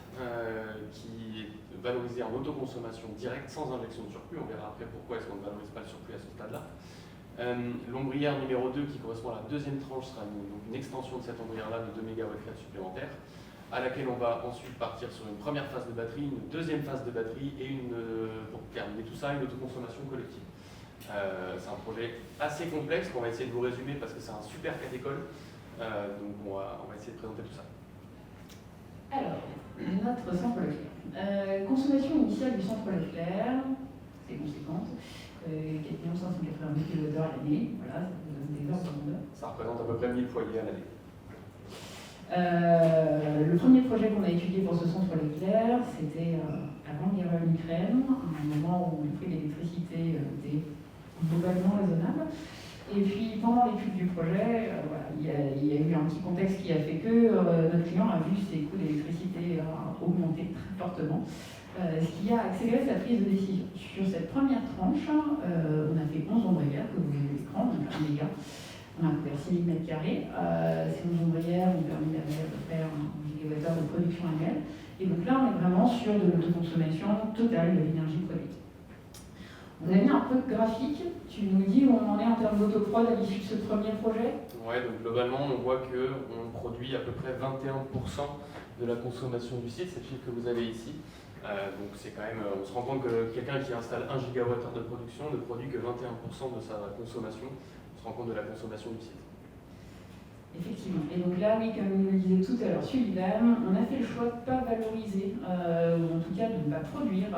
qui est valorisée en autoconsommation directe sans injection de surplus. On verra après pourquoi est-ce qu'on ne valorise pas le surplus à ce stade-là. L'ombrière numéro 2 qui correspond à la deuxième tranche sera une extension de cette ombrière-là de 2 MW crête supplémentaires, à laquelle on va ensuite partir sur une première phase de batterie, une deuxième phase de batterie et pour terminer tout ça, une autoconsommation collective. C'est un projet assez complexe qu'on va essayer de vous résumer parce que c'est un super cas d'école. Donc on va essayer de présenter tout ça. Alors, notre centre Leclerc. Consommation initiale du centre Leclerc, c'est conséquente. 4 580 000 kWh à l'année, voilà, ça vous donne des ordres de grandeur. Ça représente à peu près 1000 foyers à l'année. Le premier projet qu'on a étudié pour ce centre Leclerc, c'était avant la guerre en Ukraine, à un moment où le prix de l'électricité était globalement raisonnable. Et puis pendant l'étude du projet, voilà, il y a eu un petit contexte qui a fait que notre client a vu ses coûts d'électricité augmenter très fortement, ce qui a accéléré sa prise de décision. Sur cette première tranche, on a fait 11 ombrières que vous voyez à l'écran, donc 1 méga. On a couvert 6 000 m². Ces 11 ombrières ont permis d'avoir à peu près 1 gigawattheure de production annuelle. Et donc là, on est vraiment sur de l'autoconsommation totale de l'énergie produite. On a mis un peu de graphique. Tu nous dis où on en est en termes d'autoprod à l'issue de ce premier projet? Ouais, donc globalement, on voit qu'on produit à peu près 21% de la consommation du site, c'est le chiffre que vous avez ici. Donc c'est quand même, on se rend compte que quelqu'un qui installe 1 gigawattheure de production ne produit que 21% de sa consommation. On se rend compte de la consommation du site. Effectivement. Et donc là, oui, comme nous le disait tout à l'heure Sullivan, on a fait le choix de ne pas valoriser, ou en tout cas de ne pas produire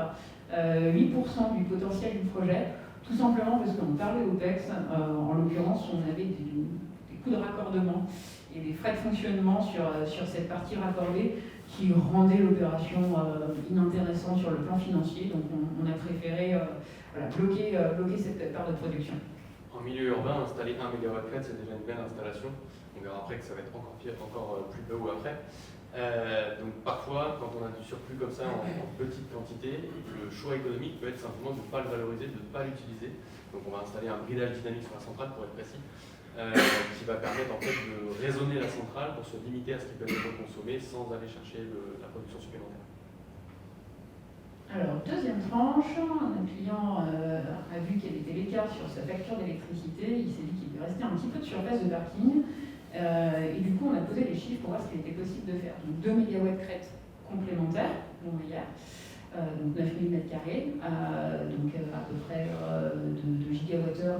8% du potentiel du projet, tout simplement parce qu'on parlait OPEX, en l'occurrence on avait des coûts de raccordement et des frais de fonctionnement sur cette partie raccordée qui rendaient l'opération inintéressante sur le plan financier, donc on a préféré voilà, bloquer cette part de production. En milieu urbain, installer 1 MW crête, c'est déjà une belle installation. On verra après que ça va être encore plus peu ou après. Donc parfois, quand on a du surplus comme ça en petite quantité, le choix économique peut être simplement de ne pas le valoriser, de ne pas l'utiliser. Donc on va installer un bridage dynamique sur la centrale pour être précis, qui va permettre en fait de raisonner la centrale pour se limiter à ce qui peut être consommé sans aller chercher la production supplémentaire. Alors, deuxième tranche, un client a vu quel était l'écart sur sa facture d'électricité, il s'est dit qu'il lui restait un petit peu de surface de parking, et du coup on a posé les chiffres pour voir ce qu'il était possible de faire. Donc 2 MW crête complémentaires, l'ombrière, donc 9 000 m², donc à peu près 2 gigawattheures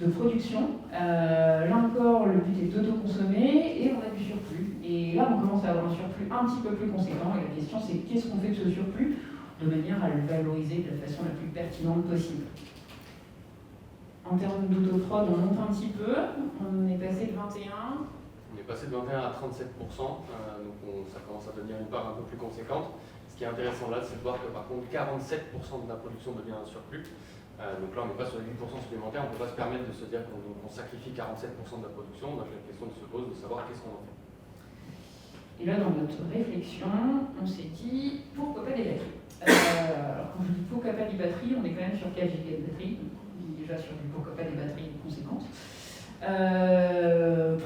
de production. Là encore, le but est d'autoconsommer et on a du surplus. Et là, on commence à avoir un surplus un petit peu plus conséquent. Et la question, c'est qu'est-ce qu'on fait de ce surplus de manière à le valoriser de la façon la plus pertinente possible. En termes d'autoprod, on monte un petit peu. On est passé de 21. On est passé de 21 à 37%, donc ça commence à devenir une part un peu plus conséquente. Ce qui est intéressant là, c'est de voir que par contre 47% de la production devient un surplus. Donc là, on n'est pas sur les 8% supplémentaires, on ne peut pas se permettre de se dire qu'on sacrifie 47% de la production. Donc la question se pose de savoir qu'est-ce qu'on en fait. Et là, dans notre réflexion, on s'est dit pourquoi pas des batteries. Alors, quand je dis pourquoi pas des batteries, on est quand même sur 4 giga de batteries, donc on est déjà sur du pourquoi pas des batteries conséquentes.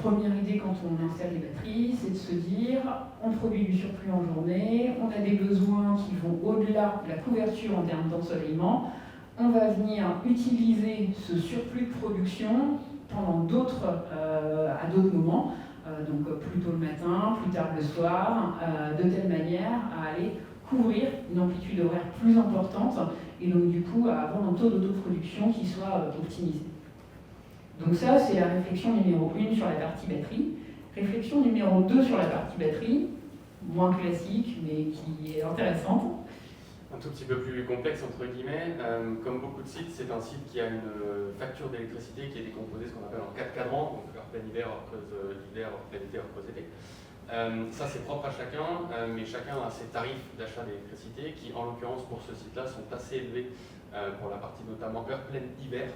Première idée quand on installe les batteries, c'est de se dire on produit du surplus en journée, on a des besoins qui vont au-delà de la couverture en termes d'ensoleillement. On va venir utiliser ce surplus de production pendant à d'autres moments, donc plus tôt le matin, plus tard le soir, de telle manière à aller couvrir une amplitude horaire plus importante et donc du coup à avoir un taux d'autoproduction qui soit optimisé. Donc ça c'est la réflexion numéro 1 sur la partie batterie. Réflexion numéro 2 sur la partie batterie, moins classique mais qui est intéressante. Un tout petit peu plus complexe entre guillemets. Comme beaucoup de sites, c'est un site qui a une facture d'électricité qui est décomposée ce qu'on appelle en 4 cadrans, donc heure plein hiver, heure creuse l'hiver, heure plein été, heure creuse été. Ça c'est propre à chacun, mais chacun a ses tarifs d'achat d'électricité qui en l'occurrence pour ce site-là sont assez élevés pour la partie notamment heure pleine hiver.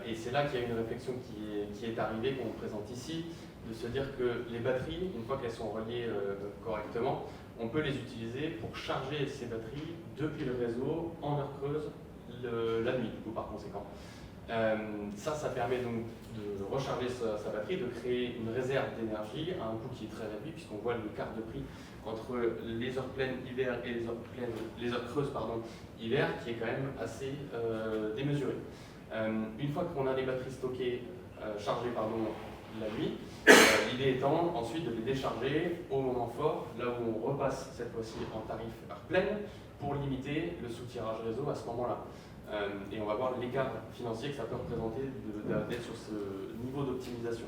Et c'est là qu'il y a une réflexion qui est arrivée, qu'on présente ici, de se dire que les batteries, une fois qu'elles sont reliées correctement, on peut les utiliser pour charger ces batteries depuis le réseau en heure creuse la nuit, du coup par conséquent. Ça permet donc de recharger sa batterie, de créer une réserve d'énergie à un coût qui est très réduit, puisqu'on voit l'écart de prix entre les heures pleines hiver et les heures creuses hiver, qui est quand même assez démesuré. Une fois qu'on a les batteries stockées, chargées la nuit, l'idée étant ensuite de les décharger au moment fort, là où on repasse cette fois-ci en tarif heure pleine, pour limiter le sous-tirage réseau à ce moment-là. Et on va voir l'écart financier que ça peut représenter d'être sur ce niveau d'optimisation.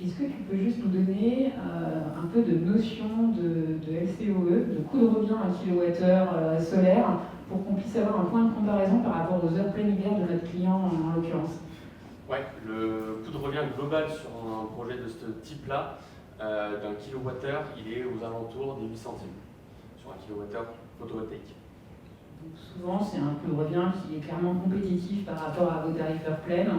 Est-ce que tu peux juste nous donner un peu de notion de LCOE, de coût de revient à kilowattheure solaire, pour qu'on puisse avoir un point de comparaison par rapport aux heures pleines hiver de notre client en l'occurrence? Oui, le coût de revient global sur un projet de ce type-là, d'un kilowattheure, il est aux alentours des 8 centimes sur un kilowattheure photovoltaïque. Donc souvent, c'est un coût de revient qui est clairement compétitif par rapport à vos tarifs heure pleine,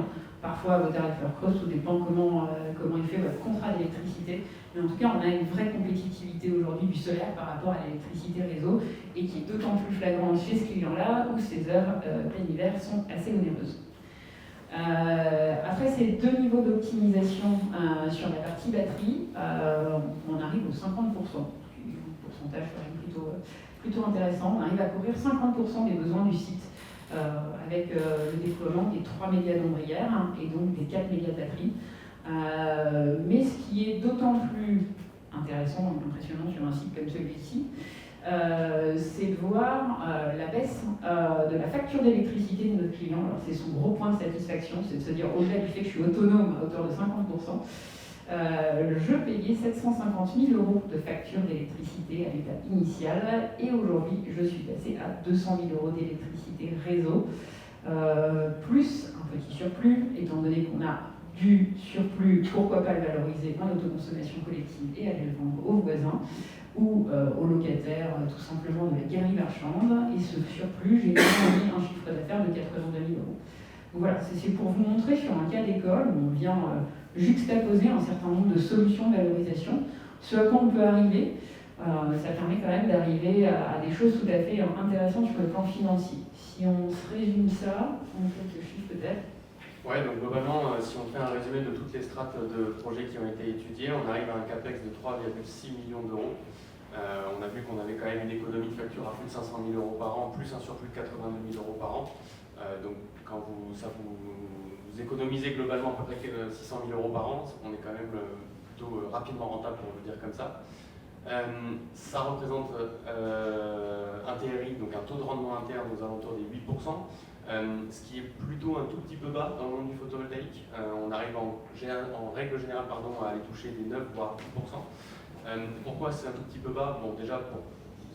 parfois à vos tarifs heure creuse, tout dépend comment est fait votre contrat d'électricité. Mais en tout cas, on a une vraie compétitivité aujourd'hui du solaire par rapport à l'électricité réseau et qui est d'autant plus flagrante chez ce client-là où ces heures plein hiver sont assez onéreuses. Après ces deux niveaux d'optimisation sur la partie batterie, on arrive aux 50%, un pourcentage quand même plutôt intéressant. On arrive à couvrir 50% des besoins du site avec le déploiement des 3 mégas d'ombrières et donc des 4 mégas de batterie. Mais ce qui est d'autant plus intéressant et impressionnant sur un site comme celui-ci, c'est de voir la baisse de la facture d'électricité de notre client. Alors c'est son gros point de satisfaction, c'est de se dire au-delà du fait que je suis autonome à hauteur de 50%, je payais 750 000 € de facture d'électricité à l'étape initiale et aujourd'hui je suis passé à 200 000 € d'électricité réseau, plus un petit surplus, étant donné qu'on a du surplus, pourquoi pas le valoriser en autoconsommation collective et aller le vendre aux voisins ou aux locataires tout simplement de la galerie marchande, et ce surplus, j'ai gagné un chiffre d'affaires de 82 000 €. Donc voilà, c'est pour vous montrer sur un cas d'école où on vient juxtaposer un certain nombre de solutions de valorisation, ce à quoi on peut arriver. Ça permet quand même d'arriver à des choses tout à fait intéressantes sur le plan financier. Si on se résume ça, en quelques chiffres peut-être. Ouais, donc globalement, si on fait un résumé de toutes les strates de projets qui ont été étudiés, on arrive à un capex de 3,6 millions d'euros. On a vu qu'on avait quand même une économie de facture à plus de 500 000 € par an, plus un surplus de 82 000 € par an. Donc quand vous économisez globalement à peu près 600 000 € par an, on est quand même plutôt rapidement rentable, pour le dire comme ça. Ça représente un TRI, donc un taux de rendement interne aux alentours des 8%. Ce qui est plutôt un tout petit peu bas dans le monde du photovoltaïque. On arrive en règle générale à aller toucher des 9 voire 10%. Pourquoi c'est un tout petit peu bas? Bon, déjà pour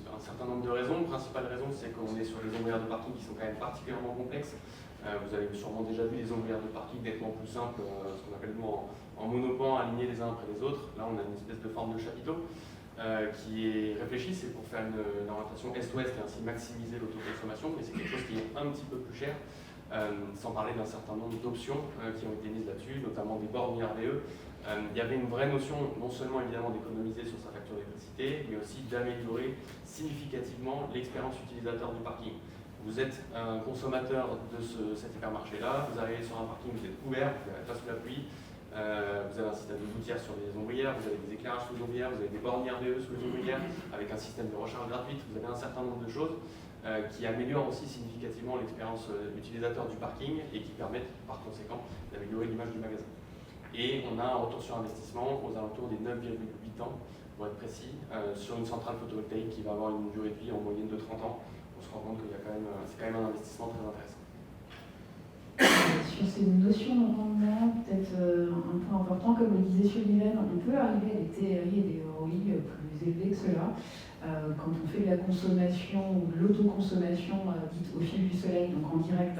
un certain nombre de raisons. La principale raison, c'est qu'on est sur des ombrières de parking qui sont quand même particulièrement complexes. Vous avez sûrement déjà vu les ombrières de parking nettement plus simples, ce qu'on appelle nous en monopan, alignés les uns après les autres. Là, on a une espèce de forme de chapiteau qui est réfléchi, c'est pour faire une orientation est-ouest et ainsi maximiser l'autoconsommation, mais c'est quelque chose qui est un petit peu plus cher, sans parler d'un certain nombre d'options qui ont été mises là-dessus, notamment des bornes IRVE. Il y avait une vraie notion, non seulement évidemment d'économiser sur sa facture d'électricité, mais aussi d'améliorer significativement l'expérience utilisateur du parking. Vous êtes un consommateur de cet hypermarché-là, vous arrivez sur un parking, vous êtes couvert, vous n'avez pas sous la pluie, vous avez un système de gouttière sur les ombrières, vous avez des éclairages sous les ombrières, vous avez des bornes IRVE sous les ombrières, avec un système de recharge gratuite, vous avez un certain nombre de choses qui améliorent aussi significativement l'expérience utilisateur du parking et qui permettent par conséquent d'améliorer l'image du magasin. Et on a un retour sur investissement aux alentours des 9,8 ans, pour être précis, sur une centrale photovoltaïque qui va avoir une durée de vie en moyenne de 30 ans. On se rend compte que c'est quand même un investissement très intéressant. Sur ces notions de rendement, peut-être un point important, comme le disait Sullivan, on peut arriver à des TRI et des ROI plus élevés que cela. Quand on fait de la consommation ou de l'autoconsommation dite au fil du soleil, donc en direct,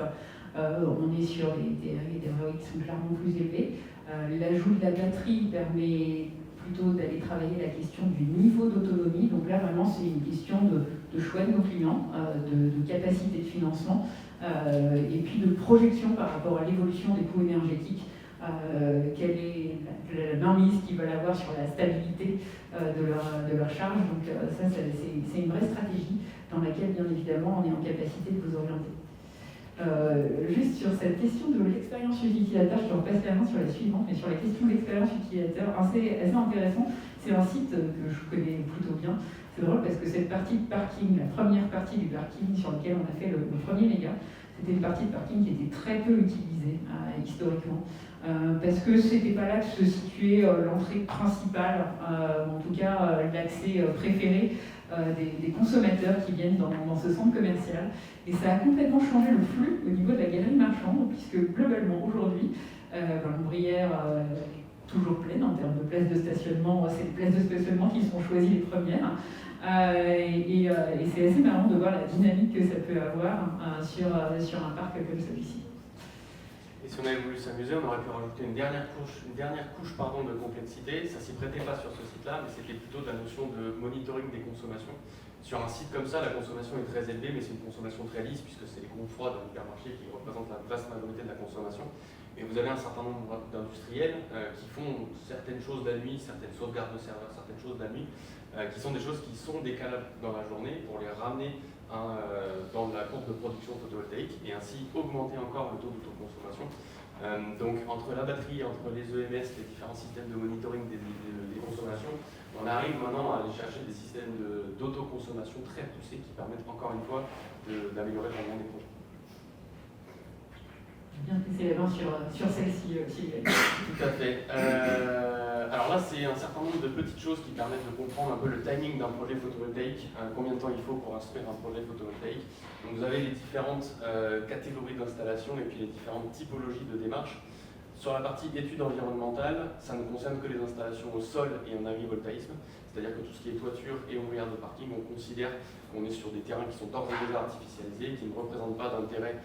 on est sur des TRI et des ROI qui sont clairement plus élevés. L'ajout de la batterie permet plutôt d'aller travailler la question du niveau d'autonomie. Donc là, vraiment, c'est une question de choix de nos clients, de capacité de financement. Et puis de projection par rapport à l'évolution des coûts énergétiques, quelle est la mainmise qu'ils veulent avoir sur la stabilité de leur charge. Donc ça c'est une vraie stratégie dans laquelle bien évidemment on est en capacité de vous orienter. Juste sur cette question de l'expérience utilisateur, je repasse la main sur la suivante, mais sur la question de l'expérience utilisateur, assez intéressant. C'est un site que je connais plutôt bien. C'est drôle parce que cette partie de parking, la première partie du parking sur laquelle on a fait le premier méga, c'était une partie de parking qui était très peu utilisée historiquement. Parce que c'était pas là que se situait l'entrée principale, en tout cas l'accès préféré des consommateurs qui viennent dans ce centre commercial. Et ça a complètement changé le flux au niveau de la galerie marchande, puisque globalement aujourd'hui, Brière est toujours pleine en termes de places de stationnement. C'est les places de stationnement qui sont choisies les premières. Et c'est assez marrant de voir la dynamique que ça peut avoir sur un parc comme celui-ci. Et si on avait voulu s'amuser, on aurait pu rajouter une dernière couche de complexité. Ça s'y prêtait pas sur ce site-là, mais c'était plutôt de la notion de monitoring des consommations. Sur un site comme ça, la consommation est très élevée, mais c'est une consommation très lisse, puisque c'est les groupes froids d'un hypermarché qui représentent la vaste majorité de la consommation. Et vous avez un certain nombre d'industriels qui font certaines choses la nuit, certaines sauvegardes de serveurs, certaines choses la nuit, qui sont des choses qui sont décalables dans la journée pour les ramener dans la courbe de production photovoltaïque et ainsi augmenter encore le taux d'autoconsommation. Donc entre la batterie, entre les EMS, les différents systèmes de monitoring des consommations, on arrive maintenant à aller chercher des systèmes d'autoconsommation très poussés qui permettent encore une fois d'améliorer le rendement des projets. Bien laisser la main sur celle-ci, Sylvain. Tout à fait. Alors là, c'est un certain nombre de petites choses qui permettent de comprendre un peu le timing d'un projet photovoltaïque, combien de temps il faut pour instruire un projet photovoltaïque. Donc vous avez les différentes catégories d'installation et puis les différentes typologies de démarches. Sur la partie études environnementales, ça ne concerne que les installations au sol et en agrivoltaïsme, c'est-à-dire que tout ce qui est toiture et ombrière de parking, on considère qu'on est sur des terrains qui sont d'ores et déjà artificialisés, qui ne représentent pas d'intérêt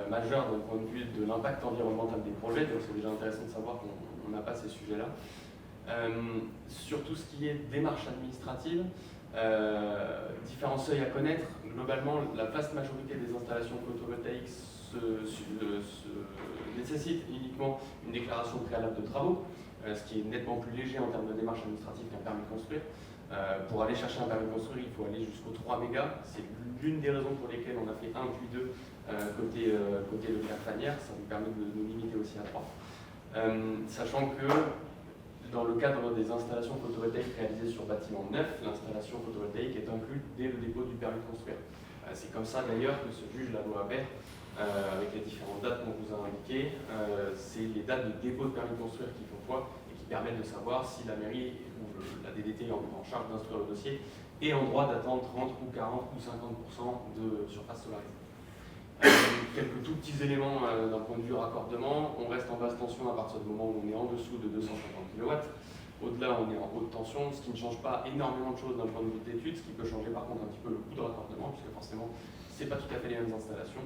majeur d'un point de vue de l'impact environnemental des projets, donc c'est déjà intéressant de savoir qu'on n'a pas ces sujets-là. Sur tout ce qui est démarche administrative, différents seuils à connaître. Globalement, la vaste majorité des installations photovoltaïques nécessite uniquement une déclaration préalable de travaux, ce qui est nettement plus léger en termes de démarche administrative qu'un permis de construire. Pour aller chercher un permis de construire, il faut aller jusqu'aux 3 mégas. C'est l'une des raisons pour lesquelles on a fait 1 puis 2 côté Leclerc-Fanière. Ça nous permet de nous limiter aussi à 3. Sachant que dans le cadre des installations photovoltaïques réalisées sur bâtiments neufs, l'installation photovoltaïque est inclue dès le dépôt du permis de construire. C'est comme ça d'ailleurs que se juge la loi ABER, avec les différentes dates qu'on vous a indiquées. C'est les dates de dépôt de permis de construire qui font foi et qui permettent de savoir si la mairie ou la DDT en charge d'instruire le dossier est en droit d'attendre 30 ou 40 ou 50% de surface solarisée. Quelques tout petits éléments d'un point de vue raccordement. On reste en basse tension à partir du moment où on est en dessous de 250 kW. Au-delà, on est en haute tension, ce qui ne change pas énormément de choses d'un point de vue d'étude, ce qui peut changer par contre un petit peu le coût de raccordement, puisque forcément, ce n'est pas tout à fait les mêmes installations.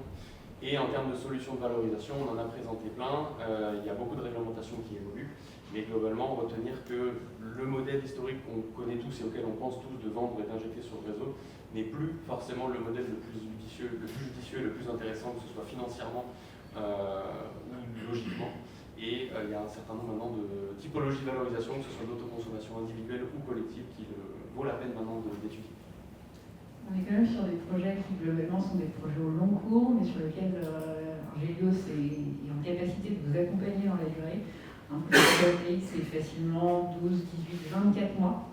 Et en termes de solutions de valorisation, on en a présenté plein. Il y a beaucoup de réglementations qui évoluent, mais globalement, retenir que le modèle historique qu'on connaît tous et auquel on pense tous de vendre et d'injecter sur le réseau n'est plus forcément le modèle le plus judicieux et le plus intéressant, que ce soit financièrement ou logiquement. Et il y a un certain nombre maintenant de typologies de valorisation, que ce soit d'autoconsommation individuelle ou collective, qui vaut la peine maintenant d'étudier. On est quand même sur des projets qui globalement sont des projets au long cours, mais sur lesquels Argelios est en capacité de vous accompagner dans la durée. Un projet photovoltaïque, c'est facilement 12, 18, 24 mois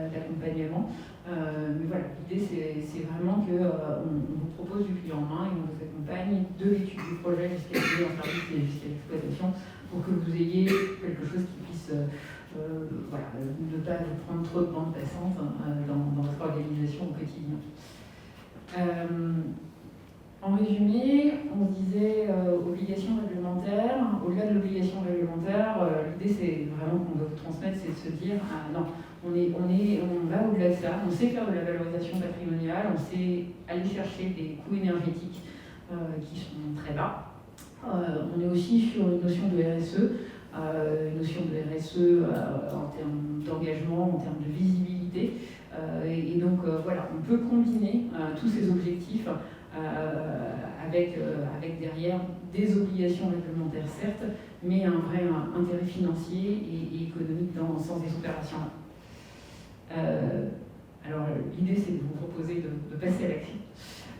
d'accompagnement. Mais voilà, l'idée c'est vraiment qu'on vous propose du client en main et on vous accompagne de l'étude du projet jusqu'à en service et jusqu'à l'exploitation pour que vous ayez quelque chose qui puisse ne pas vous prendre trop de bande passante dans votre organisation au quotidien. En résumé, on disait obligation réglementaire. Au-delà de l'obligation réglementaire, l'idée c'est vraiment qu'on doit vous transmettre, c'est de se dire non, on va au-delà de ça, on sait faire de la valorisation patrimoniale, on sait aller chercher des coûts énergétiques qui sont très bas. On est aussi sur une notion de RSE, en termes d'engagement, en termes de visibilité. Et donc voilà, on peut combiner tous ces objectifs avec derrière des obligations réglementaires certes, mais un vrai intérêt financier et économique dans le sens des opérations. Alors l'idée c'est de vous proposer de passer à l'action.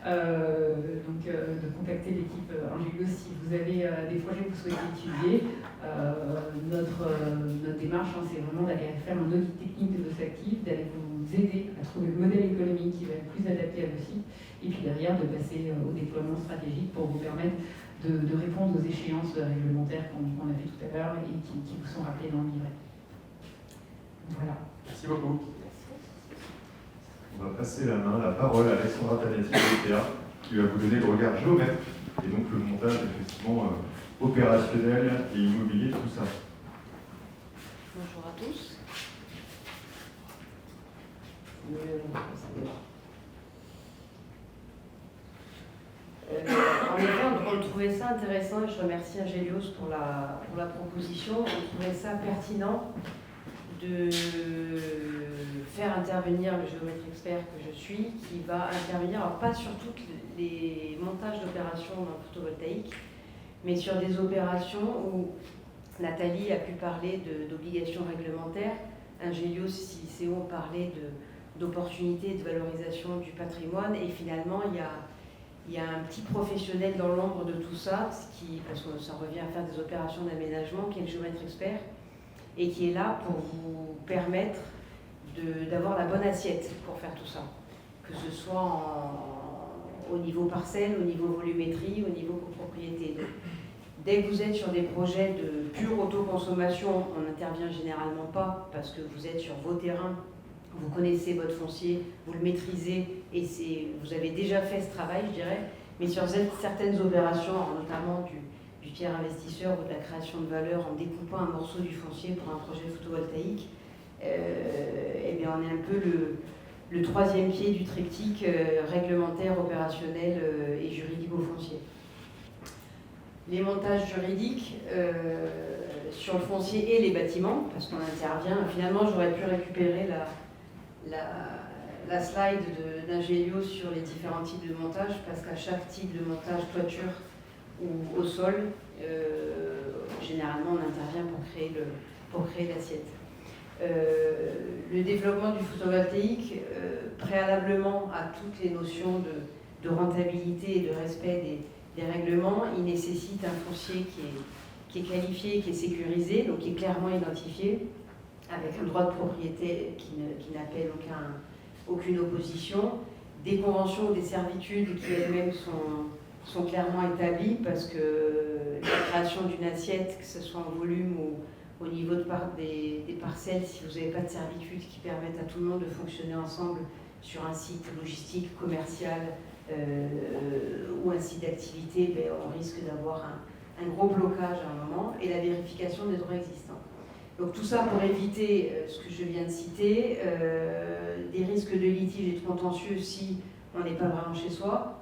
de contacter l'équipe Angelios si vous avez des projets que vous souhaitez étudier. Notre démarche, c'est vraiment d'aller faire un audit technique de vos actifs, d'aller vous aider à trouver le modèle économique qui va être plus adapté à vos sites, et puis derrière de passer au déploiement stratégique pour vous permettre de répondre aux échéances réglementaires qu'on a vues tout à l'heure et qui vous sont rappelées dans le livret. Voilà. Merci beaucoup. On va passer la parole à Alexandra Tanetti de l'EPA, qui va vous donner le regard géomètre et donc le montage effectivement opérationnel et immobilier de tout ça. Bonjour à tous. En effet, on trouvait ça intéressant et je remercie Angelios pour la proposition. On trouvait ça pertinent de faire intervenir le géomètre expert que je suis, qui va intervenir, alors pas sur tous les montages d'opérations dans le photovoltaïque, mais sur des opérations où Nathalie a pu parler d'obligations réglementaires, Angelios, CICEO ont parlé d'opportunités de valorisation du patrimoine, et finalement il y a un petit professionnel dans l'ombre de tout ça, parce que ça revient à faire des opérations d'aménagement, qui est le géomètre expert, et qui est là pour vous permettre d'avoir la bonne assiette pour faire tout ça, que ce soit au niveau parcelle, au niveau volumétrie, au niveau copropriété. Donc, dès que vous êtes sur des projets de pure autoconsommation, on n'intervient généralement pas parce que vous êtes sur vos terrains, vous connaissez votre foncier, vous le maîtrisez et vous avez déjà fait ce travail, je dirais. Mais sur certaines opérations, notamment du tiers investisseur ou de la création de valeur en découpant un morceau du foncier pour un projet photovoltaïque, eh bien on est un peu le troisième pied du triptyque réglementaire, opérationnel et juridico-foncier. Les montages juridiques sur le foncier et les bâtiments, parce qu'on intervient, finalement j'aurais pu récupérer la slide d'Angelios sur les différents types de montage, parce qu'à chaque type de montage, toiture ou au sol, généralement on intervient pour créer l'assiette. Le développement du photovoltaïque, préalablement à toutes les notions de rentabilité et de respect des règlements, il nécessite un foncier qui est qualifié, qui est sécurisé, donc qui est clairement identifié, avec un droit de propriété qui n'appelle aucune opposition, des conventions ou des servitudes qui elles-mêmes sont clairement établies, parce que la création d'une assiette, que ce soit en volume ou au niveau des parcelles, si vous n'avez pas de servitude qui permettent à tout le monde de fonctionner ensemble sur un site logistique, commercial ou un site d'activité, on risque d'avoir un gros blocage à un moment, et la vérification des droits existants. Donc tout ça pour éviter ce que je viens de citer, des risques de litige et de contentieux si on n'est pas vraiment chez soi,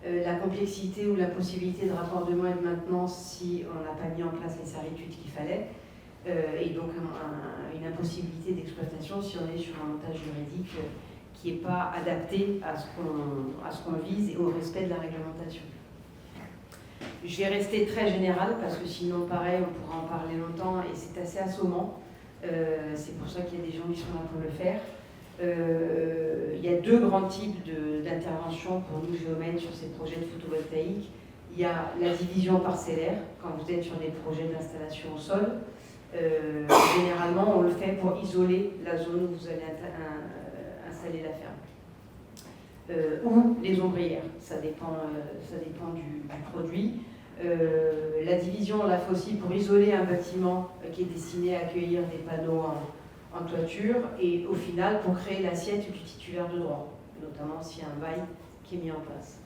la complexité ou la possibilité de raccordement et de maintenance si on n'a pas mis en place les servitudes qu'il fallait, et donc une impossibilité d'exploitation si on est sur un montage juridique qui n'est pas adapté à ce qu'on vise et au respect de la réglementation. Je vais rester très générale parce que sinon, pareil, on pourra en parler longtemps et c'est assez assommant. C'est pour ça qu'il y a des gens qui sont là pour le faire. Il y a deux grands types d'interventions pour nous géomètres sur ces projets de photovoltaïque. Il y a la division parcellaire, quand vous êtes sur des projets d'installation au sol. Généralement, on le fait pour isoler la zone où vous allez installer la ferme. Ou les ombrières, ça dépend du produit. La division, on la fait aussi pour isoler un bâtiment qui est destiné à accueillir des panneaux en toiture, et au final pour créer l'assiette du titulaire de droit, notamment s'il y a un bail qui est mis en place.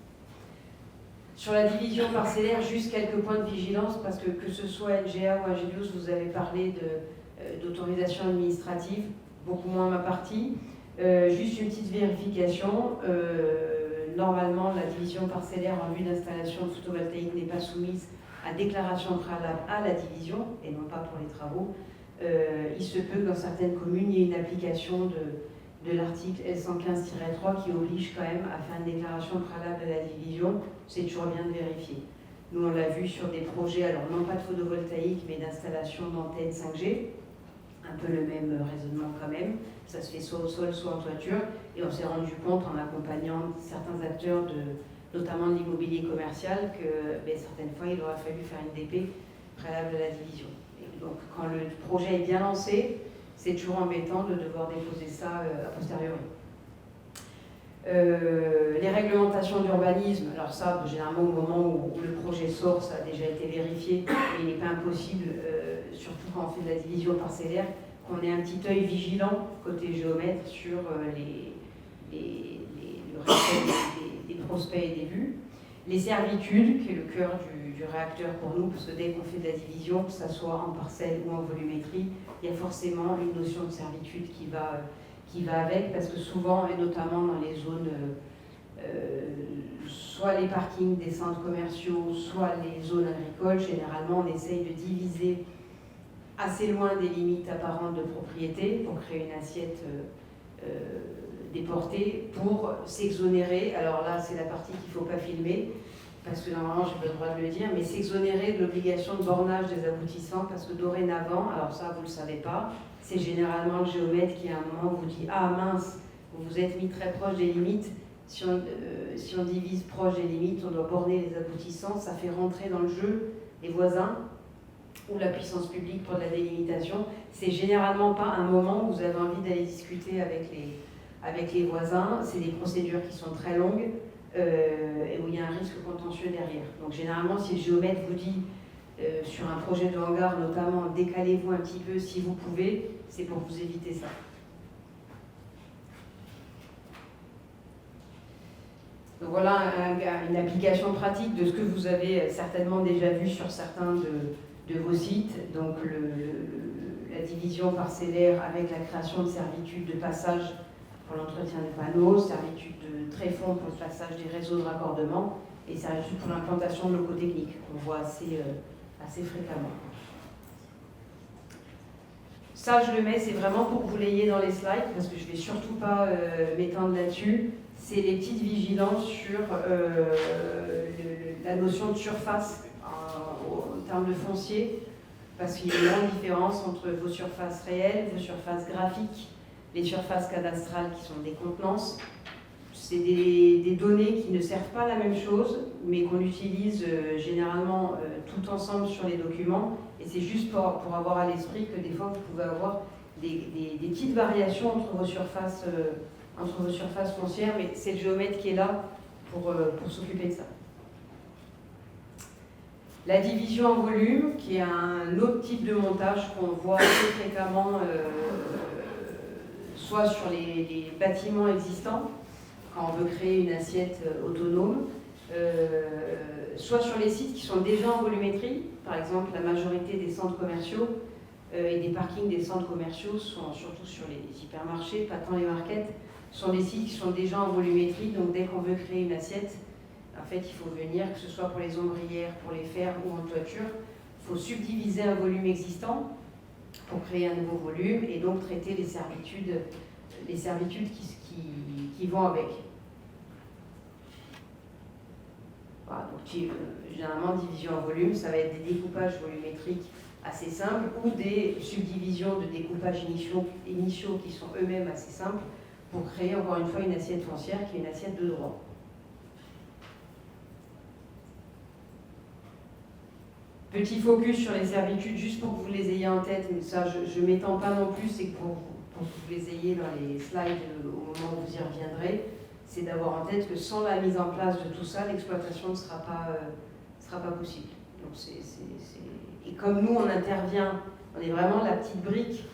Sur la division parcellaire, juste quelques points de vigilance, parce que ce soit NGA ou Angelios, vous avez parlé d'autorisation administrative, beaucoup moins ma partie. Juste une petite vérification, normalement la division parcellaire en vue d'installation de photovoltaïque n'est pas soumise à déclaration préalable à la division, et non pas pour les travaux. Il se peut que dans certaines communes, il y ait une application de l'article L115-3 qui oblige quand même à faire une déclaration préalable à la division. C'est toujours bien de vérifier. Nous, on l'a vu sur des projets, alors non pas de photovoltaïque, mais d'installation d'antennes 5G, un un peu le même raisonnement quand même. Ça se fait soit au sol, soit en toiture. Et on s'est rendu compte en accompagnant certains acteurs, notamment de l'immobilier commercial, que certaines fois, il aurait fallu faire une DP préalable à la division. Et donc, quand le projet est bien lancé, c'est toujours embêtant de devoir déposer ça a posteriori. Les réglementations d'urbanisme, alors ça, généralement, au moment où le projet sort, ça a déjà été vérifié, mais il n'est pas impossible, surtout quand on fait de la division parcellaire, qu'on ait un petit œil vigilant côté géomètre sur le respect des prospects et des vues. Les servitudes, qui est le cœur du réacteur pour nous, parce que dès qu'on fait de la division, que ce soit en parcelle ou en volumétrie, il y a forcément une notion de servitude qui va avec, parce que souvent, et notamment dans les zones, soit les parkings des centres commerciaux, soit les zones agricoles, généralement on essaye de diviser assez loin des limites apparentes de propriété pour créer une assiette déportée, pour s'exonérer, alors là c'est la partie qu'il ne faut pas filmer, parce que normalement j'ai pas le droit de le dire, mais s'exonérer de l'obligation de bornage des aboutissants, parce que dorénavant, alors ça vous ne le savez pas, c'est généralement le géomètre qui à un moment vous dit « Ah mince, vous vous êtes mis très proche des limites, si on divise proche des limites, on doit borner les aboutissants, ça fait rentrer dans le jeu les voisins ou la puissance publique pour de la délimitation. » C'est généralement pas un moment où vous avez envie d'aller discuter avec les voisins, c'est des procédures qui sont très longues et où il y a un risque contentieux derrière. Donc généralement, si le géomètre vous dit sur un projet de hangar notamment, décalez-vous un petit peu si vous pouvez, c'est pour vous éviter ça. Donc voilà une application pratique de ce que vous avez certainement déjà vu sur certains de vos sites. Donc la division parcellaire avec la création de servitudes de passage pour l'entretien des panneaux, servitudes de tréfonds pour le passage des réseaux de raccordement et servitudes pour l'implantation de locaux techniques qu'on voit assez fréquemment. Ça, je le mets, c'est vraiment pour que vous l'ayez dans les slides, parce que je ne vais surtout pas m'étendre là-dessus. C'est les petites vigilances sur la notion de surface en termes de foncier, parce qu'il y a une grande différence entre vos surfaces réelles, vos surfaces graphiques, les surfaces cadastrales qui sont des contenances. C'est des données qui ne servent pas à la même chose, mais qu'on utilise généralement tout ensemble sur les documents. Et c'est juste pour avoir à l'esprit que des fois, vous pouvez avoir des petites variations entre vos surfaces foncières, mais c'est le géomètre qui est là pour s'occuper de ça. La division en volume, qui est un autre type de montage qu'on voit assez fréquemment, soit sur les bâtiments existants, quand on veut créer une assiette autonome, soit sur les sites qui sont déjà en volumétrie. Par exemple, la majorité des centres commerciaux et des parkings des centres commerciaux, sont surtout sur les hypermarchés, pas tant les markets, sont des sites qui sont déjà en volumétrie. Donc dès qu'on veut créer une assiette, en fait, il faut venir, que ce soit pour les ombrières, pour les fers ou en toiture, il faut subdiviser un volume existant pour créer un nouveau volume et donc traiter les servitudes qui vont avec. Voilà, donc généralement, division en volume, ça va être des découpages volumétriques assez simples ou des subdivisions de découpages initiaux qui sont eux-mêmes assez simples pour créer encore une fois une assiette foncière qui est une assiette de droit. Petit focus sur les servitudes, juste pour que vous les ayez en tête, mais ça je ne m'étends pas non plus, c'est pour que vous les ayez dans les slides au moment où vous y reviendrez, c'est d'avoir en tête que sans la mise en place de tout ça, l'exploitation ne sera pas possible. Donc Et comme nous, on intervient, on est vraiment la petite brique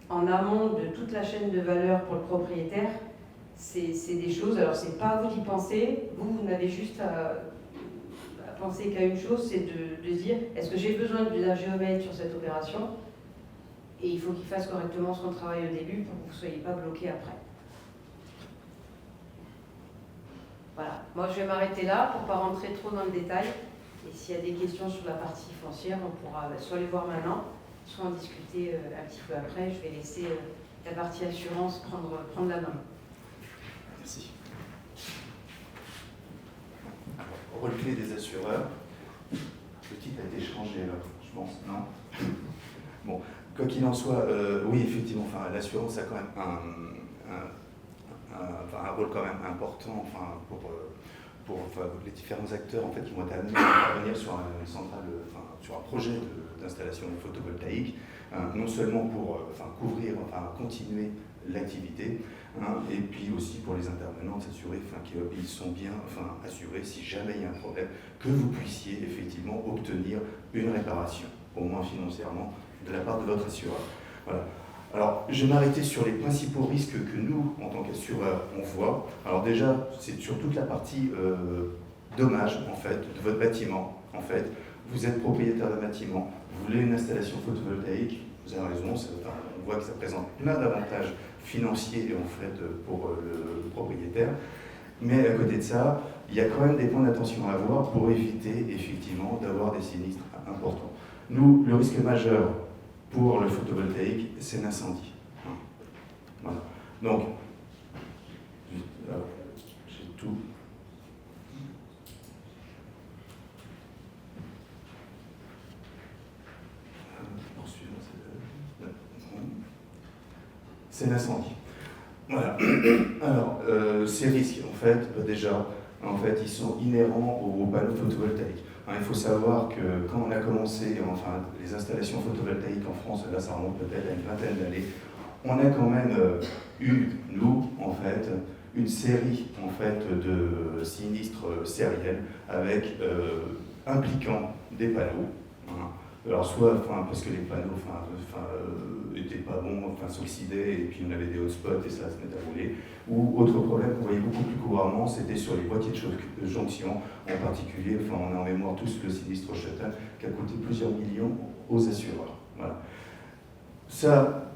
en amont de toute la chaîne de valeur pour le propriétaire, c'est des choses, alors c'est pas à vous d'y penser, vous n'avez juste à penser qu'à une chose, c'est de se dire, est-ce que j'ai besoin d'un géomètre sur cette opération? Et il faut qu'il fasse correctement son travail au début pour que vous ne soyez pas bloqué après. Voilà, moi je vais m'arrêter là pour ne pas rentrer trop dans le détail. Et s'il y a des questions sur la partie foncière, on pourra soit les voir maintenant, soit en discuter un petit peu après. Je vais laisser la partie assurance prendre la main. Merci. Rôle clé des assureurs. Le titre a été changé, alors, je pense, non? Bon, Quoi qu'il en soit, oui, effectivement, l'assurance a quand même un rôle quand même important pour les différents acteurs en fait, qui vont être amenés à intervenir sur une centrale, sur un projet d'installation photovoltaïque, non seulement pour couvrir, continuer l'activité, et puis aussi pour les intervenants de s'assurer qu'ils sont bien assurés si jamais il y a un problème, que vous puissiez effectivement obtenir une réparation, au moins financièrement, de la part de votre assureur. Voilà. Alors, je vais m'arrêter sur les principaux risques que nous, en tant qu'assureurs, on voit. Alors déjà, c'est sur toute la partie dommage, en fait, de votre bâtiment. En fait, vous êtes propriétaire d'un bâtiment, vous voulez une installation photovoltaïque, vous avez raison, on voit que ça présente plein d'avantages financiers, en fait, pour le propriétaire. Mais à côté de ça, il y a quand même des points d'attention à avoir pour éviter, effectivement, d'avoir des sinistres importants. Nous, le risque majeur pour le photovoltaïque, c'est l'incendie. Voilà. Donc, j'ai tout. C'est l'incendie. Voilà. Alors, ces risques, en fait, déjà, ils sont inhérents aux panneaux photovoltaïques. Il faut savoir que quand on a commencé les installations photovoltaïques en France, là ça remonte peut-être à une vingtaine d'années, on a quand même eu, nous, en fait, une série de sinistres sériels impliquant des panneaux. Alors soit parce que les panneaux étaient pas bons, s'oxydaient et puis on avait des hotspots et ça se mettait à rouler. Ou autre problème qu'on voyait beaucoup plus couramment, c'était sur les boîtiers de jonction, en particulier, on a en mémoire tous le sinistre Schotten qui a coûté plusieurs millions aux assureurs. Voilà. Ça,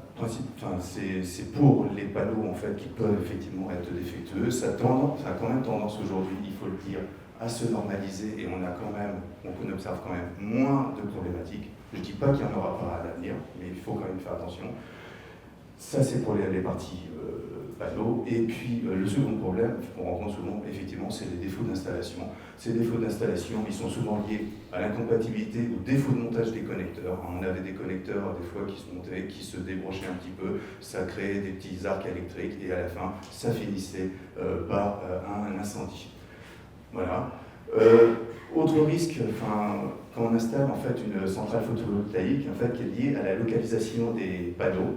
c'est pour les panneaux en fait qui peuvent effectivement être défectueux. Ça a quand même tendance aujourd'hui, il faut le dire, à se normaliser et on observe quand même moins de problématiques. Je ne dis pas qu'il n'y en aura pas à l'avenir, mais il faut quand même faire attention. Ça, c'est pour les parties panneaux. Et puis, le second problème qu'on rencontre souvent, effectivement, c'est les défauts d'installation. Ces défauts d'installation, ils sont souvent liés à l'incompatibilité, au défaut de montage des connecteurs. On avait des connecteurs, des fois, qui se montaient, qui se débranchaient un petit peu. Ça créait des petits arcs électriques et à la fin, ça finissait par un incendie. Voilà. Autre risque, quand on installe en fait une centrale photovoltaïque qui est liée à la localisation des panneaux,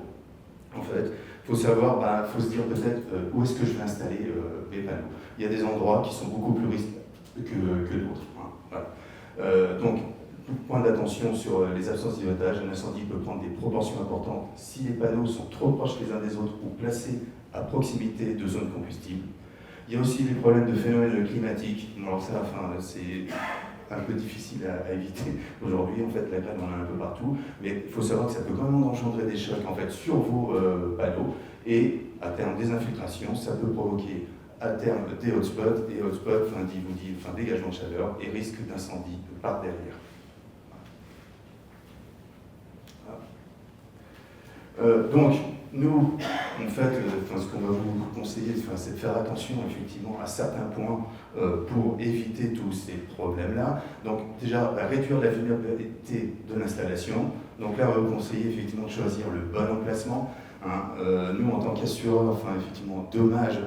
en fait, il faut savoir, faut se dire peut-être où est-ce que je vais installer mes panneaux. Il y a des endroits qui sont beaucoup plus risqués que d'autres. Voilà. Donc, point d'attention sur les absences d'iotage. Un incendie peut prendre des proportions importantes si les panneaux sont trop proches les uns des autres ou placés à proximité de zones combustibles. Il y a aussi les problèmes de phénomènes climatiques. Alors ça, c'est un peu difficile à éviter aujourd'hui. En fait, la grêle, on en a un peu partout. Mais il faut savoir que ça peut quand même engendrer des chocs sur vos panneaux. Et à terme des infiltrations, ça peut provoquer à terme des hotspots. Et hotspots, dégagement de chaleur et risque d'incendie par derrière. Donc, nous, en fait, ce qu'on va vous conseiller, c'est de faire attention effectivement à certains points pour éviter tous ces problèmes-là. Donc, déjà, réduire la vulnérabilité de l'installation. Donc là, on va vous conseiller effectivement de choisir le bon emplacement. Nous, en tant qu'assureurs, effectivement, dommage,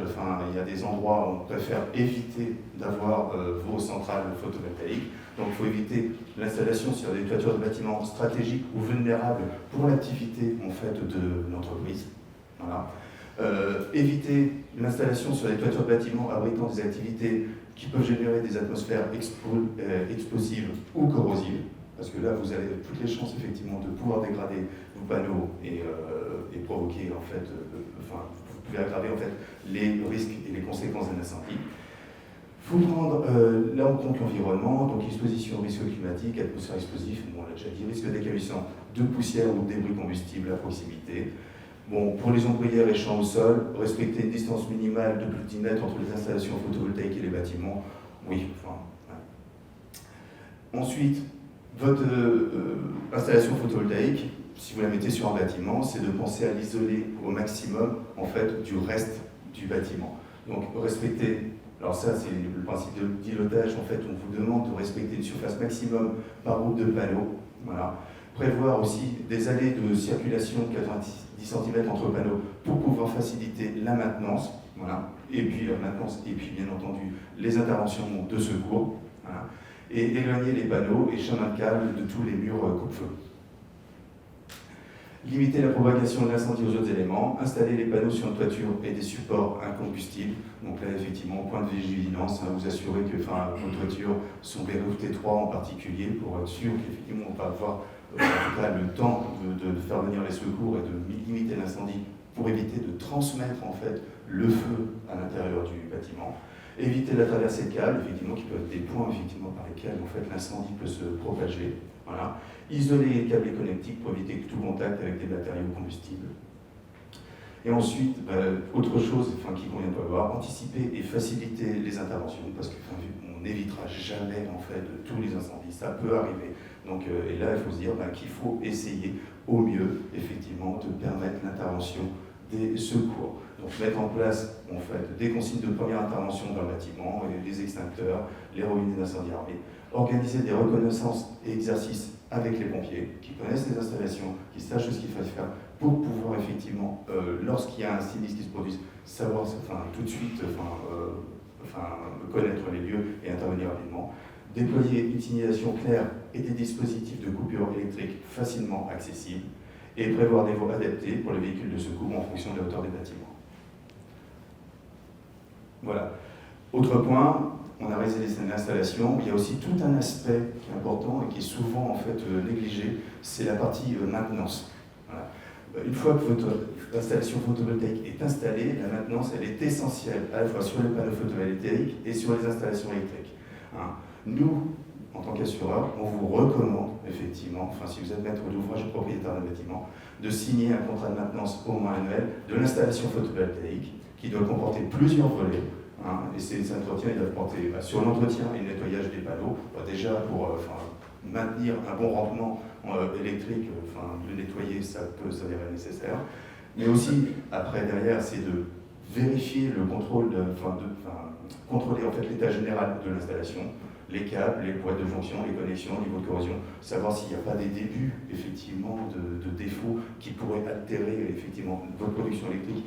il y a des endroits où on préfère éviter d'avoir vos centrales photovoltaïques. Donc, il faut éviter l'installation sur des toitures de bâtiments stratégiques ou vulnérables pour l'activité en fait, de l'entreprise. Voilà. Éviter l'installation sur les toitures de bâtiments abritant des activités qui peuvent générer des atmosphères explosives ou corrosives, parce que là, vous avez toutes les chances effectivement de pouvoir dégrader vos panneaux et provoquer en fait, vous pouvez aggraver en fait les risques et les conséquences d'un incendie. Il faut prendre là en compte l'environnement, donc exposition au risque climatique, atmosphère explosive, on l'a déjà dit, risque d'éclatement de poussière ou de débris combustibles à proximité. Bon, pour les ombrières et champs au sol, respecter une distance minimale de plus de 10 mètres entre les installations photovoltaïques et les bâtiments. Oui, Ensuite, votre installation photovoltaïque, si vous la mettez sur un bâtiment, c'est de penser à l'isoler au maximum en fait, du reste du bâtiment. Donc, respecter. Alors ça, c'est le principe de dilotage. En fait, on vous demande de respecter une surface maximum par groupe de panneaux. Voilà. prévoir aussi des allées de circulation de 90 cm entre panneaux pour pouvoir faciliter la maintenance, voilà, et puis la maintenance, et puis bien entendu les interventions de secours, voilà, et éloigner les panneaux et chemins de câble de tous les murs coupe-feu. Limiter la propagation de l'incendie aux autres éléments, installer les panneaux sur une toiture et des supports incombustibles. Donc là, effectivement, point de vigilance, vous assurer que vos toitures sont verrouillées T3 en particulier pour être sûr qu'effectivement on va avoir en tout cas le temps de faire venir les secours et de limiter l'incendie pour éviter de transmettre en fait le feu à l'intérieur du bâtiment. Éviter la traversée de câbles, effectivement, qui peuvent être des points effectivement, par lesquels en fait, l'incendie peut se propager. Voilà. Isoler les câbles connectiques pour éviter tout contact avec des matériaux combustibles. Et ensuite, autre chose qui convient de voir, anticiper et faciliter les interventions, parce qu'on n'évitera jamais en fait tous les incendies, ça peut arriver. Donc, et là, il faut se dire qu'il faut essayer au mieux, effectivement, de permettre l'intervention des secours. Donc mettre en place en fait, des consignes de première intervention dans le bâtiment, les extincteurs, les robinets d'incendie armés, organiser des reconnaissances et exercices avec les pompiers qui connaissent les installations, qui sachent ce qu'il faut faire pour pouvoir effectivement, lorsqu'il y a un sinistre qui se produise, savoir tout de suite connaître les lieux et intervenir rapidement. Déployer une signalisation claire et des dispositifs de coupure électrique facilement accessibles et prévoir des voies adaptées pour les véhicules de secours en fonction de la hauteur des bâtiments. Voilà. Autre point, on a réalisé l'installation, il y a aussi tout un aspect qui est important et qui est souvent en fait négligé, c'est la partie maintenance. Voilà. Une fois que votre installation photovoltaïque est installée, la maintenance elle est essentielle à la fois sur les panneaux photovoltaïques et sur les installations électriques. Nous, en tant qu'assureur, on vous recommande effectivement, si vous êtes maître d'ouvrage ou propriétaire d'un bâtiment, de signer un contrat de maintenance au moins annuel de l'installation photovoltaïque qui doit comporter plusieurs volets. Et ces entretiens ils doivent porter sur l'entretien et le nettoyage des panneaux, déjà pour maintenir un bon rendement électrique, le nettoyer ça peut s'avérer nécessaire, mais aussi après derrière c'est de vérifier le contrôle, contrôler en fait l'état général de l'installation, les câbles, les boîtes de jonction, les connexions, le niveau de corrosion, savoir s'il n'y a pas des débuts effectivement de défauts qui pourraient altérer effectivement votre production électrique,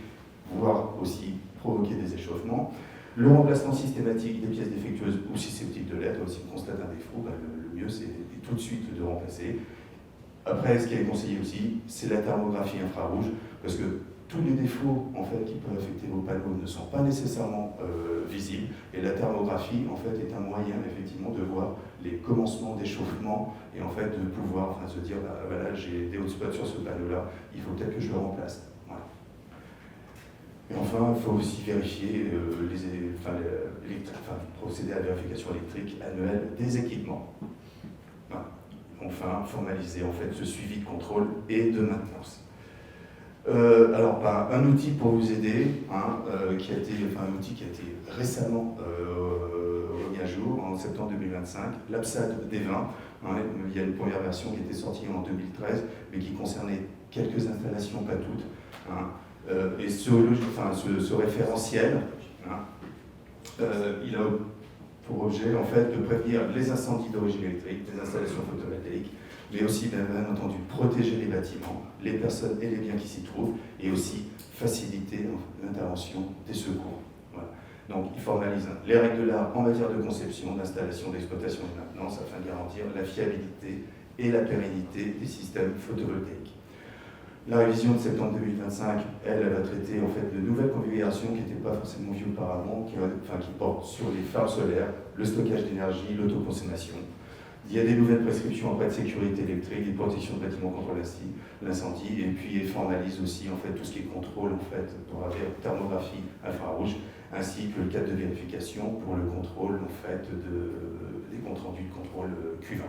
voire aussi provoquer des échauffements. Le remplacement systématique des pièces défectueuses ou susceptibles de l'être, si on constate un défaut, le mieux c'est tout de suite de remplacer. Après, ce qui est conseillé aussi, c'est la thermographie infrarouge, parce que tous les défauts en fait, qui peuvent affecter vos panneaux ne sont pas nécessairement visibles, et la thermographie en fait, est un moyen effectivement de voir les commencements d'échauffement et en fait de pouvoir se dire voilà, j'ai des hotspots sur ce panneau-là, il faut peut-être que je le remplace. Voilà. Et enfin, il faut aussi vérifier procéder à la vérification électrique annuelle des équipements. Voilà. Enfin, formaliser en fait ce suivi de contrôle et de maintenance. Un outil pour vous aider, un outil qui a été récemment remis à jour en septembre 2025, l'APSAD D20. Il y a une première version qui était sortie en 2013, mais qui concernait quelques installations, pas toutes. Et ce référentiel, il a pour objet en fait de prévenir les incendies d'origine électrique, des installations photovoltaïques, mais aussi bien entendu protéger les bâtiments, les personnes et les biens qui s'y trouvent, et aussi faciliter l'intervention des secours. Voilà. Donc il formalise les règles de l'art en matière de conception, d'installation, d'exploitation et de maintenance afin de garantir la fiabilité et la pérennité des systèmes photovoltaïques. La révision de septembre 2025, elle va traiter en fait de nouvelles configurations qui n'étaient pas forcément vues auparavant, qui portent sur les farms solaires, le stockage d'énergie, l'autoconsommation. Il y a des nouvelles prescriptions après de sécurité électrique, des protections de bâtiments contre l'incendie, et puis elle formalise aussi en fait tout ce qui est contrôle en fait pour la thermographie infrarouge, ainsi que le cadre de vérification pour le contrôle en fait des comptes rendus de contrôle Q20.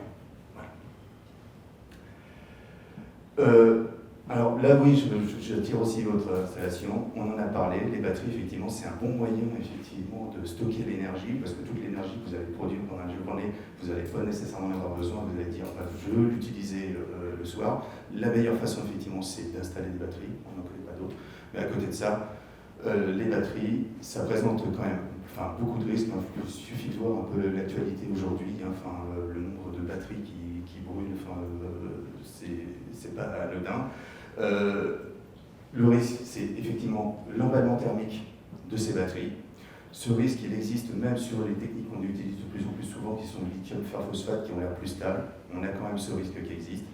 Voilà. Alors là, oui, j'attire aussi votre installation. On en a parlé. Les batteries, effectivement, c'est un bon moyen, effectivement, de stocker l'énergie, parce que toute l'énergie que vous allez produire pendant la journée, vous n'allez pas nécessairement en avoir besoin. Vous allez dire, je veux l'utiliser le soir. La meilleure façon, effectivement, c'est d'installer des batteries. On n'en connaît pas d'autres. Mais à côté de ça, les batteries, ça présente quand même beaucoup de risques. Il suffit de voir un peu l'actualité aujourd'hui, le nombre de batteries qui brûlent. C'est c'est pas anodin. Le risque, c'est effectivement l'emballement thermique de ces batteries. Ce risque, il existe même sur les techniques qu'on utilise de plus en plus souvent, qui sont le lithium fer phosphate, qui ont l'air plus stables. On a quand même ce risque qui existe.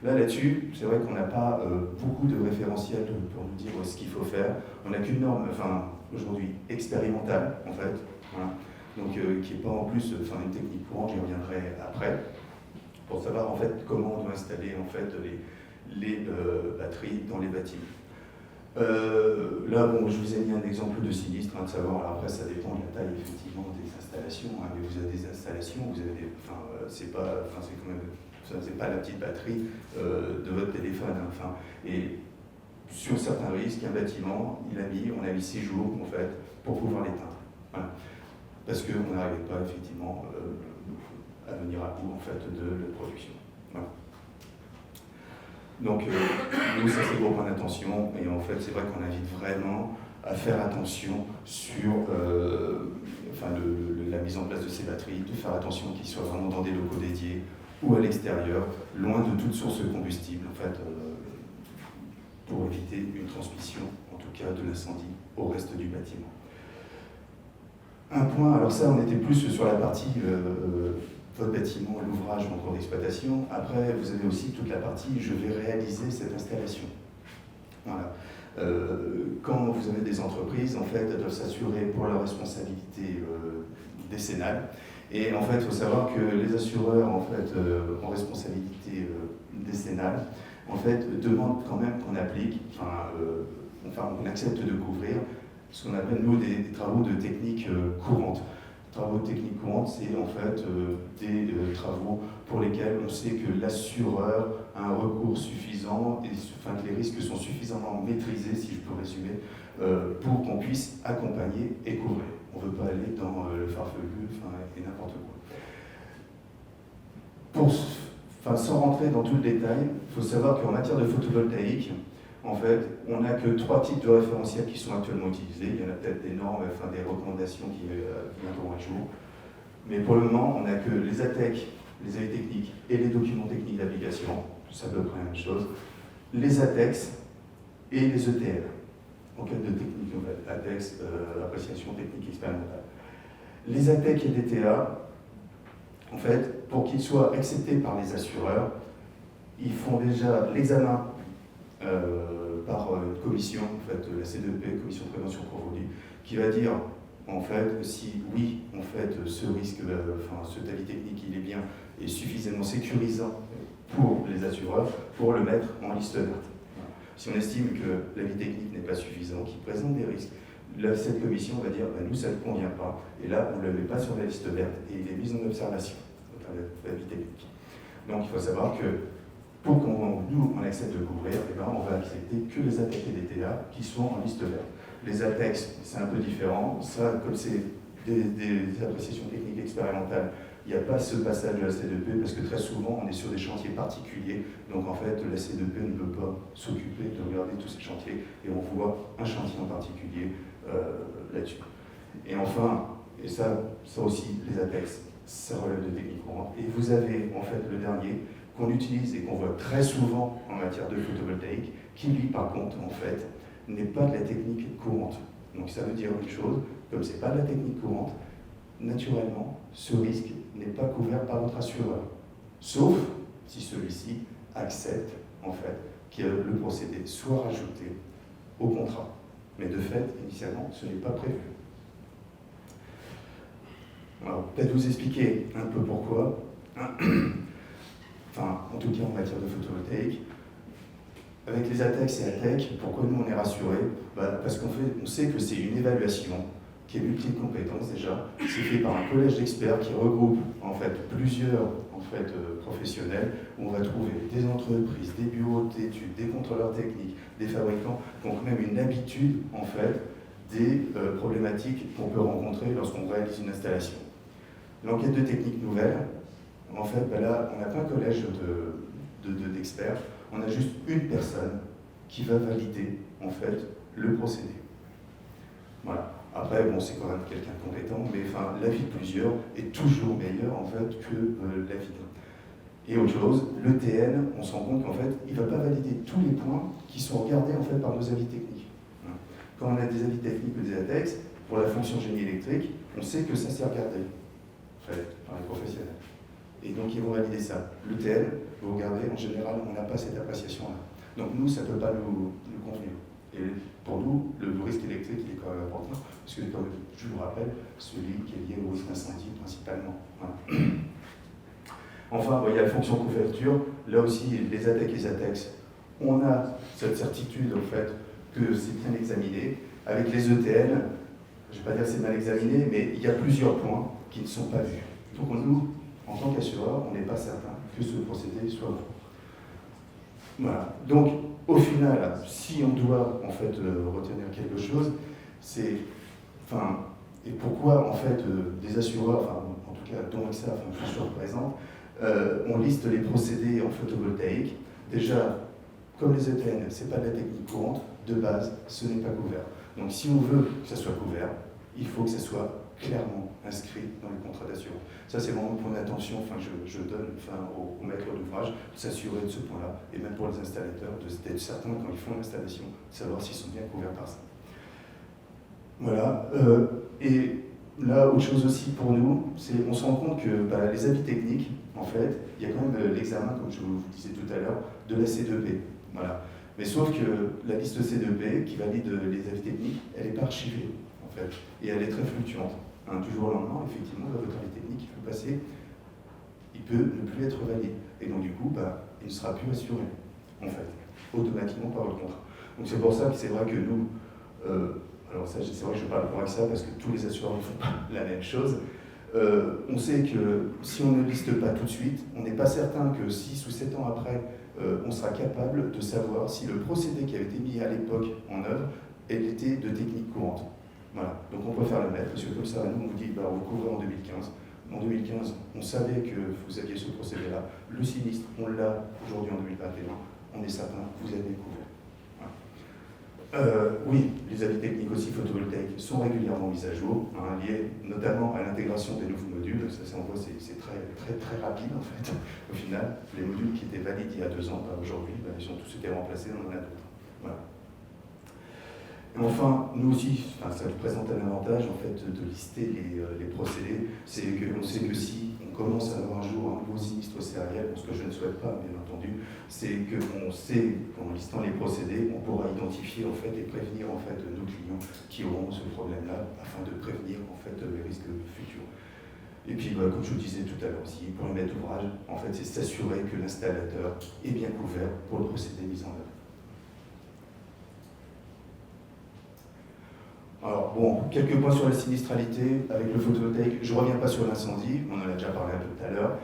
Là-dessus, c'est vrai qu'on n'a pas beaucoup de référentiels pour nous dire ce qu'il faut faire. On n'a qu'une norme, aujourd'hui, expérimentale, en fait, voilà. Donc qui n'est pas en plus une technique courante, j'y reviendrai après, pour savoir en fait comment on doit installer en fait les batteries dans les bâtiments. Là, bon, je vous ai mis un exemple de sinistre, de savoir, alors après ça dépend de la taille effectivement des installations, mais vous avez des installations, vous avez des, c'est quand même, c'est pas la petite batterie de votre téléphone, et sur certains risques, un bâtiment, on a mis 6 jours en fait pour pouvoir l'éteindre, voilà. Parce qu'on n'arrivait pas effectivement à venir à bout en fait de la production. Voilà. Donc nous, ça c'est gros point d'attention, et en fait c'est vrai qu'on invite vraiment à faire attention sur la mise en place de ces batteries, de faire attention qu'ils soient vraiment dans des locaux dédiés ou à l'extérieur, loin de toute source combustible, en fait, pour éviter une transmission, en tout cas de l'incendie, au reste du bâtiment. Un point, alors ça on était plus sur la partie votre bâtiment et l'ouvrage en cours d'exploitation. Après, vous avez aussi toute la partie je vais réaliser cette installation. Voilà. Quand vous avez des entreprises, en fait, elles doivent s'assurer pour leur responsabilité décennale. Et en fait, il faut savoir que les assureurs en fait, en responsabilité décennale, en fait, demandent quand même qu'on applique, on accepte de couvrir ce qu'on appelle, nous, des travaux de technique courante. Travaux de technique courante, c'est en fait des travaux pour lesquels on sait que l'assureur a un recours suffisant, et que les risques sont suffisamment maîtrisés, si je peux résumer, pour qu'on puisse accompagner et couvrir. On ne veut pas aller dans le farfelu et n'importe quoi. Sans rentrer dans tout le détail, il faut savoir qu'en matière de photovoltaïque, en fait, on n'a que 3 types de référentiels qui sont actuellement utilisés. Il y en a peut-être des normes, des recommandations qui viendront un jour. Mais pour le moment, on n'a que les ATEC, les avis techniques, et les documents techniques d'application. C'est à peu près la même chose. Les ATEX et les ETL, en cas de technique nouvelle. ATEX, appréciation technique expérimentale. Les ATEC et DTA, en fait, pour qu'ils soient acceptés par les assureurs, ils font déjà l'examen par une commission, en fait, la C2P, Commission de Prévention Provolue, qui va dire, en fait, si oui, en fait, ce risque, ce avis technique, il est bien et suffisamment sécurisant pour les assureurs, pour le mettre en liste verte. Si on estime que l'avis technique n'est pas suffisant, qu'il présente des risques, cette commission va dire, nous, ça ne convient pas, et là, on ne le met pas sur la liste verte, et il est mis en observation, l'avis technique. Donc, il faut savoir que pour qu'on nous accepte de couvrir, on va accepter que les ATEC et les DTA qui sont en liste verte. Les ATEC, c'est un peu différent. Ça, comme c'est des appréciations techniques expérimentales, il n'y a pas ce passage de la C2P parce que très souvent, on est sur des chantiers particuliers. Donc en fait, la C2P ne peut pas s'occuper de regarder tous ces chantiers et on voit un chantier en particulier là-dessus. Et enfin, et ça aussi, les ATEC, ça relève de technique courante. Et vous avez en fait le dernier, qu'on utilise et qu'on voit très souvent en matière de photovoltaïque, qui lui, par contre, en fait, n'est pas de la technique courante. Donc ça veut dire une chose, comme ce n'est pas de la technique courante, naturellement, ce risque n'est pas couvert par votre assureur. Sauf si celui-ci accepte, en fait, que le procédé soit rajouté au contrat. Mais de fait, initialement, ce n'est pas prévu. Alors, peut-être vous expliquer un peu pourquoi. En tout cas en matière de photovoltaïque. Avec les ATEX et ATEC, pourquoi nous on est rassurés? Parce qu'on sait que c'est une évaluation qui est multi-compétences déjà, c'est fait par un collège d'experts qui regroupe en fait plusieurs professionnels, où on va trouver des entreprises, des bureaux d'études, des contrôleurs techniques, des fabricants, donc même une habitude en fait des problématiques qu'on peut rencontrer lorsqu'on réalise une installation. L'enquête de technique nouvelle, en fait, là, on n'a pas un collège d'experts, on a juste une personne qui va valider, en fait, le procédé. Voilà. Après, bon, c'est quand même quelqu'un de compétent, mais l'avis de plusieurs est toujours meilleur, en fait, que l'avis d'un. Et autre chose, l'ETN, on se rend compte qu'en fait, il ne va pas valider tous les points qui sont regardés en fait par nos avis techniques. Quand on a des avis techniques ou des ATEX, pour la fonction génie électrique, on sait que ça s'est regardé en fait, par les professionnels. Et donc ils vont valider ça. L'ETN, vous regardez, en général, on n'a pas cette appréciation-là. Donc nous, ça ne peut pas nous convenir. Et pour nous, le risque électrique, il est quand même important, parce que comme je vous rappelle, celui qui est lié au risque d'incendie principalement. Voilà. Enfin, il y a la fonction couverture. Là aussi, les ATEC et les ATEX, on a cette certitude en fait que c'est bien examiné. Avec les ETN, je ne vais pas dire que c'est mal examiné, mais il y a plusieurs points qui ne sont pas vus. Donc nous, en tant qu'assureur, on n'est pas certain que ce procédé soit bon. Voilà. Donc, au final, si on doit en fait retenir quelque chose, c'est, enfin, et pourquoi en fait des assureurs, enfin, en tout cas dont AXA, enfin, je suis représente, on liste les procédés en photovoltaïque. Déjà, comme les ETN, ce n'est pas de la technique courante, de base, ce n'est pas couvert. Donc si on veut que ça soit couvert, il faut que ça soit clairement inscrit dans les contrats d'assurance. Ça, c'est vraiment un point d'attention, enfin, je donne aux maîtres d'ouvrage de s'assurer de ce point-là, et même pour les installateurs, d'être certains quand ils font l'installation, de savoir s'ils sont bien couverts par ça. Voilà. Et là, autre chose aussi pour nous, c'est on se rend compte que les avis techniques, en fait, il y a quand même l'examen, comme je vous disais tout à l'heure, de la C2P. Voilà. Mais sauf que la liste C2P, qui valide les avis techniques, elle n'est pas archivée, en fait, et elle est très fluctuante. Du jour au lendemain, effectivement, votre avis technique, il peut passer, il peut ne plus être valide. Et donc, du coup, il ne sera plus assuré, en fait, automatiquement par votre contrat. Donc, c'est pour ça que c'est vrai que nous, alors ça, c'est vrai que je parle pour ça parce que tous les assureurs ne font pas la même chose. On sait que si on ne liste pas tout de suite, on n'est pas certain que 6 ou 7 ans après, on sera capable de savoir si le procédé qui avait été mis à l'époque en œuvre, elle était de technique courante. Voilà, donc on préfère le mettre, parce que comme ça, nous, on vous dit, on le couvrait en 2015. En 2015, on savait que vous aviez ce procédé-là. Le sinistre, on l'a aujourd'hui en 2021. On est certain que vous avez couvert. Voilà. Oui, les avis techniques aussi photovoltaïques sont régulièrement mis à jour, liés notamment à l'intégration des nouveaux modules. Ça, on voit, c'est très, très, très rapide en fait. Au final, les modules qui étaient valides il y a 2 ans, aujourd'hui, ils ont tous été remplacés, on en a d'autres. Voilà. Et enfin, nous aussi, ça nous présente un avantage en fait de lister les procédés. C'est qu'on sait que si on commence à avoir un jour un nouveau sinistre sériel, ce que je ne souhaite pas, bien entendu, c'est qu'on sait qu'en listant les procédés, on pourra identifier en fait et prévenir en fait nos clients qui auront ce problème-là, afin de prévenir en fait les risques futurs. Et puis, comme je vous disais tout à l'heure aussi, pour le maître d'ouvrage, en fait, c'est s'assurer que l'installateur est bien couvert pour le procédé mis en œuvre. Alors, bon, quelques points sur la sinistralité avec le photovoltaïque. Je ne reviens pas sur l'incendie, on en a déjà parlé un peu tout à l'heure.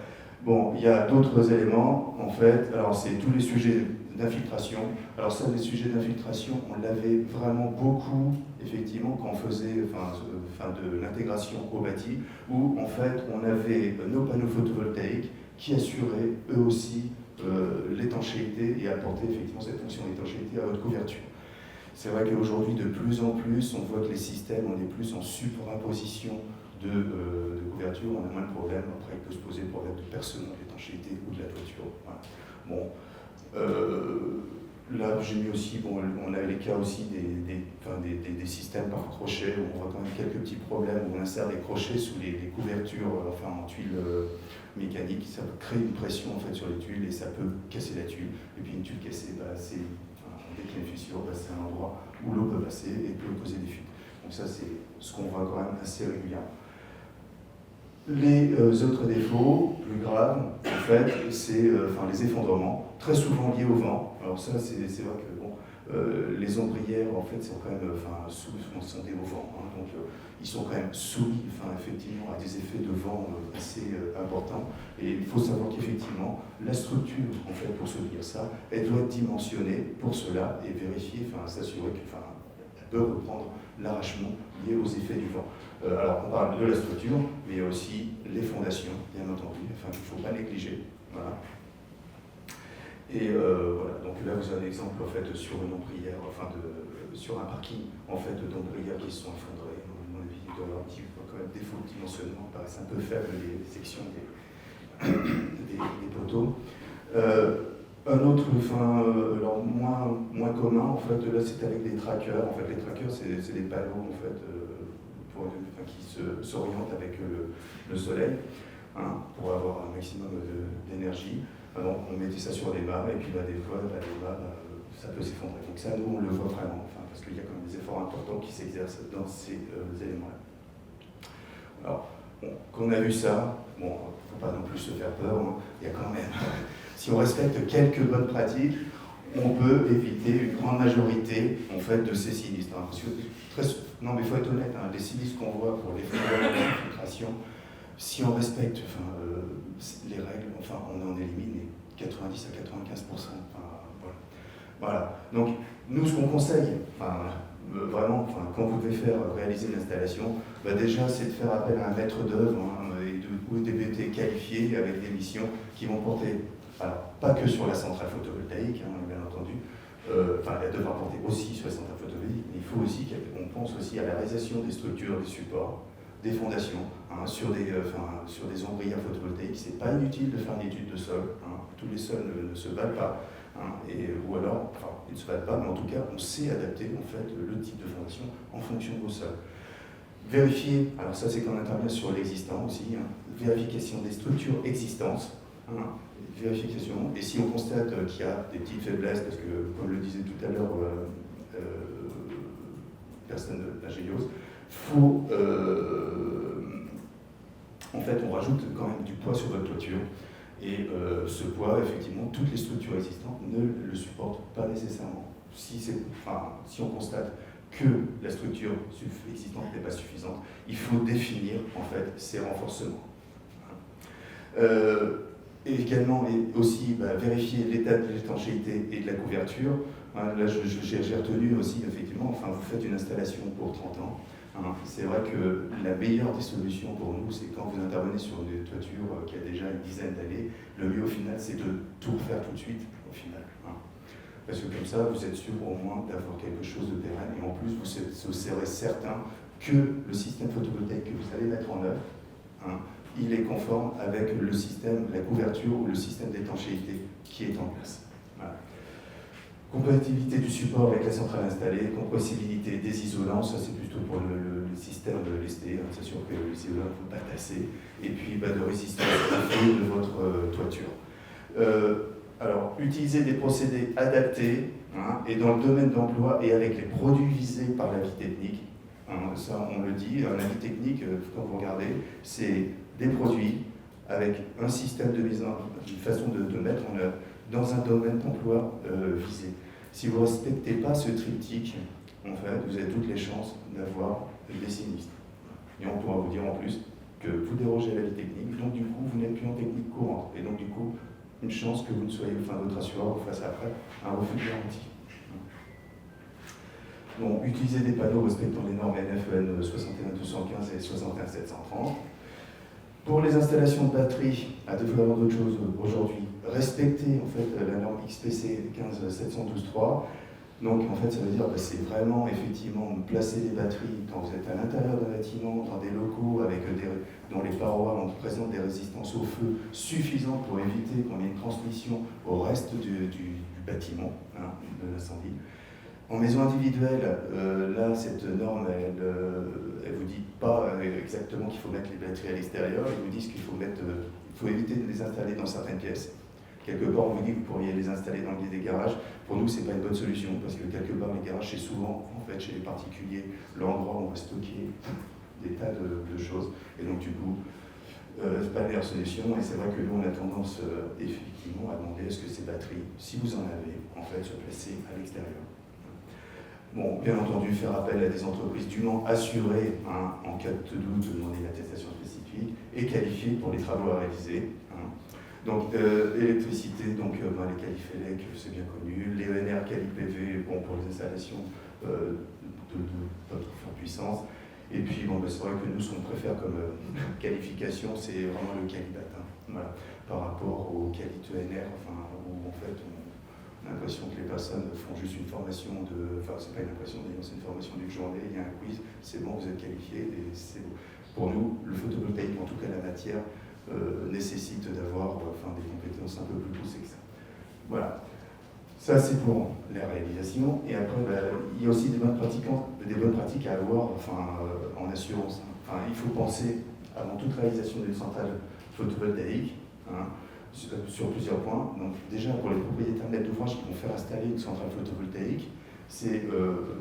Bon, il y a d'autres éléments, en fait. Alors, c'est tous les sujets d'infiltration. Alors, ça, les sujets d'infiltration, on l'avait vraiment beaucoup, effectivement, quand on faisait de l'intégration au bâti, où, en fait, on avait nos panneaux photovoltaïques qui assuraient, eux aussi, l'étanchéité et apportaient, effectivement, cette fonction d'étanchéité à votre couverture. C'est vrai qu'aujourd'hui, de plus en plus, on voit que les systèmes, on est plus en superimposition de couverture, on a moins de problèmes. Après, il peut se poser le problème de personnel, d'étanchéité ou de la toiture. Voilà. Bon, là, j'ai mis aussi, on a les cas aussi des systèmes par crochet, où on voit quand même quelques petits problèmes, où on insère des crochets sous les couvertures, en tuiles mécaniques. Ça peut créer une pression en fait, sur les tuiles et ça peut casser la tuile. Et puis une tuile cassée, dès qu'il y a une fissure, c'est un endroit où l'eau peut passer et peut causer des fuites. Donc ça, c'est ce qu'on voit quand même assez régulièrement. Les autres défauts, plus graves, en fait, c'est les effondrements, très souvent liés au vent. Alors ça, c'est vrai que les ombrières, en fait, sont quand même sondées au vent. Donc ils sont quand même soumis, effectivement, à des effets de vent assez importants. Et il faut savoir qu'effectivement, la structure, en fait, pour soutenir ça, elle doit être dimensionnée pour cela et vérifier, s'assurer qu'elle peut reprendre l'arrachement lié aux effets du vent. Alors, on parle de la structure, mais il y a aussi les fondations, bien entendu, qu'il ne faut pas négliger. Voilà. Et voilà, donc là, vous avez un exemple, en fait, sur une ombrière, sur un parking, en fait, d'ombrières qui se sont effondrées. À mon avis, il doit y avoir un petit quand même défaut de dimensionnement, paraissent un peu faibles les sections des poteaux. Un autre, alors moins commun, en fait, là c'est avec des trackers. En fait, les trackers, c'est des panneaux en fait, qui s'orientent avec le soleil, hein, pour avoir un maximum d'énergie. Donc on mettait ça sur des mâts, et puis des fois, les mâts, ça peut s'effondrer. Donc ça, nous, on le voit vraiment, parce qu'il y a quand même des efforts importants qui s'exercent dans ces éléments-là. Alors, qu'on a vu ça, bon, il ne faut pas non plus se faire peur, hein, il y a quand même, si on respecte quelques bonnes pratiques, on peut éviter une grande majorité, en fait, de ces sinistres. Hein, parce que non, mais il faut être honnête, hein, les sinistres qu'on voit pour les filtrations, si on respecte les règles, on en élimine 90 à 95%. Voilà. Donc, nous, ce qu'on conseille, vraiment, quand vous devez réaliser une installation, déjà, c'est de faire appel à un maître d'œuvre, hein, ou des BT qualifiés avec des missions qui vont porter, alors, pas que sur la centrale photovoltaïque, hein, bien entendu, elle devra porter aussi sur la centrale photovoltaïque, mais il faut aussi qu'on pense aussi à la réalisation des structures, des supports, des fondations, hein, sur des ombrières photovoltaïques. C'est pas inutile de faire une étude de sol, hein, tous les sols ne se valent pas. Hein, ou alors, ils ne se valent pas, mais en tout cas, on sait adapter en fait, le type de fondation en fonction de vos sols. Vérifier, alors ça c'est quand on intervient sur l'existant aussi, hein, vérification des structures existantes, hein, vérification, et si on constate qu'il y a des petites faiblesses, parce que, comme le disait tout à l'heure personne de la Gélios, faut, en fait, on rajoute quand même du poids sur votre toiture. Et ce poids, effectivement, toutes les structures existantes ne le supportent pas nécessairement. Si on constate que la structure existante n'est pas suffisante, il faut définir en fait ces renforcements. Et également, et aussi vérifier l'état de l'étanchéité et de la couverture. Là, j'ai retenu aussi, effectivement, vous faites une installation pour 30 ans. C'est vrai que la meilleure des solutions pour nous, c'est quand vous intervenez sur une toiture qui a déjà une dizaine d'années, le mieux au final, c'est de tout refaire tout de suite, au final. Parce que comme ça, vous êtes sûr au moins d'avoir quelque chose de pérenne, et en plus, vous serez certain que le système photovoltaïque que vous allez mettre en œuvre, il est conforme avec le système, la couverture ou le système d'étanchéité qui est en place. Voilà. Compatibilité du support avec la centrale installée, compressibilité des isolants, ça c'est plutôt pour le système de lesté, s'assurer que les isolants ne vont pas tasser, et puis de résistance à feu de votre toiture. Alors, utiliser des procédés adaptés, et dans le domaine d'emploi et avec les produits visés par l'avis technique, ça on le dit, un avis technique, quand vous regardez, c'est des produits avec un système de mise en une façon de mettre en œuvre dans un domaine d'emploi visé. Si vous ne respectez pas ce triptyque, en fait, vous avez toutes les chances d'avoir des sinistres. Et on pourra vous dire en plus que vous dérogez à la vie technique, donc du coup, vous n'êtes plus en technique courante. Et donc du coup, une chance que vous ne soyez, votre assureur vous fasse après un refus de garantie. Donc, utiliser des panneaux respectant les normes NFEN 61215 et 61730. Pour les installations de batterie, à défaut d'autres choses aujourd'hui, respecter en fait la norme XPC 15712.3. Donc en fait ça veut dire c'est vraiment effectivement placer des batteries quand vous êtes à l'intérieur d'un bâtiment, dans des locaux avec dont les parois présentent des résistances au feu suffisantes pour éviter qu'on ait une transmission au reste du bâtiment, de l'incendie. En maison individuelle, là, cette norme, elle vous dit pas exactement qu'il faut mettre les batteries à l'extérieur, ils vous disent qu'il faut éviter de les installer dans certaines pièces. Quelque part, on vous dit que vous pourriez les installer dans le biais des garages. Pour nous, ce n'est pas une bonne solution, parce que quelque part, les garages, c'est souvent, en fait, chez les particuliers, l'endroit où on va stocker des tas de choses. Et donc, du coup, c'est pas la meilleure solution. Et c'est vrai que nous, on a tendance, effectivement, à demander est-ce que ces batteries, si vous en avez, en fait, se placer à l'extérieur. Bon, bien entendu, faire appel à des entreprises dûment assurées, en cas de doute, demander une attestation spécifique et qualifiée pour les travaux à réaliser. Donc, électricité, donc les qualifs ELEC, c'est bien connu, les ENR qualif PV, pour les installations de forte puissance. Et puis, c'est vrai que nous, ce qu'on préfère comme qualification, c'est vraiment le qualibat, voilà, par rapport aux qualités ENR, où en fait, on a l'impression que les personnes font juste une formation c'est pas une impression, d'ailleurs, c'est une formation d'une journée, il y a un quiz, c'est bon, vous êtes qualifié, et c'est bon. Pour nous, le photovoltaïque, en tout cas la matière, nécessite d'avoir des compétences un peu plus poussées que ça. Voilà. Ça, c'est pour la réalisation. Et après, il y a aussi des bonnes pratiques à avoir en assurance. Il faut penser, avant toute réalisation d'une centrale photovoltaïque, sur plusieurs points. Donc, déjà, pour les propriétaires nets d'ouvrage qui vont faire installer une centrale photovoltaïque, c'est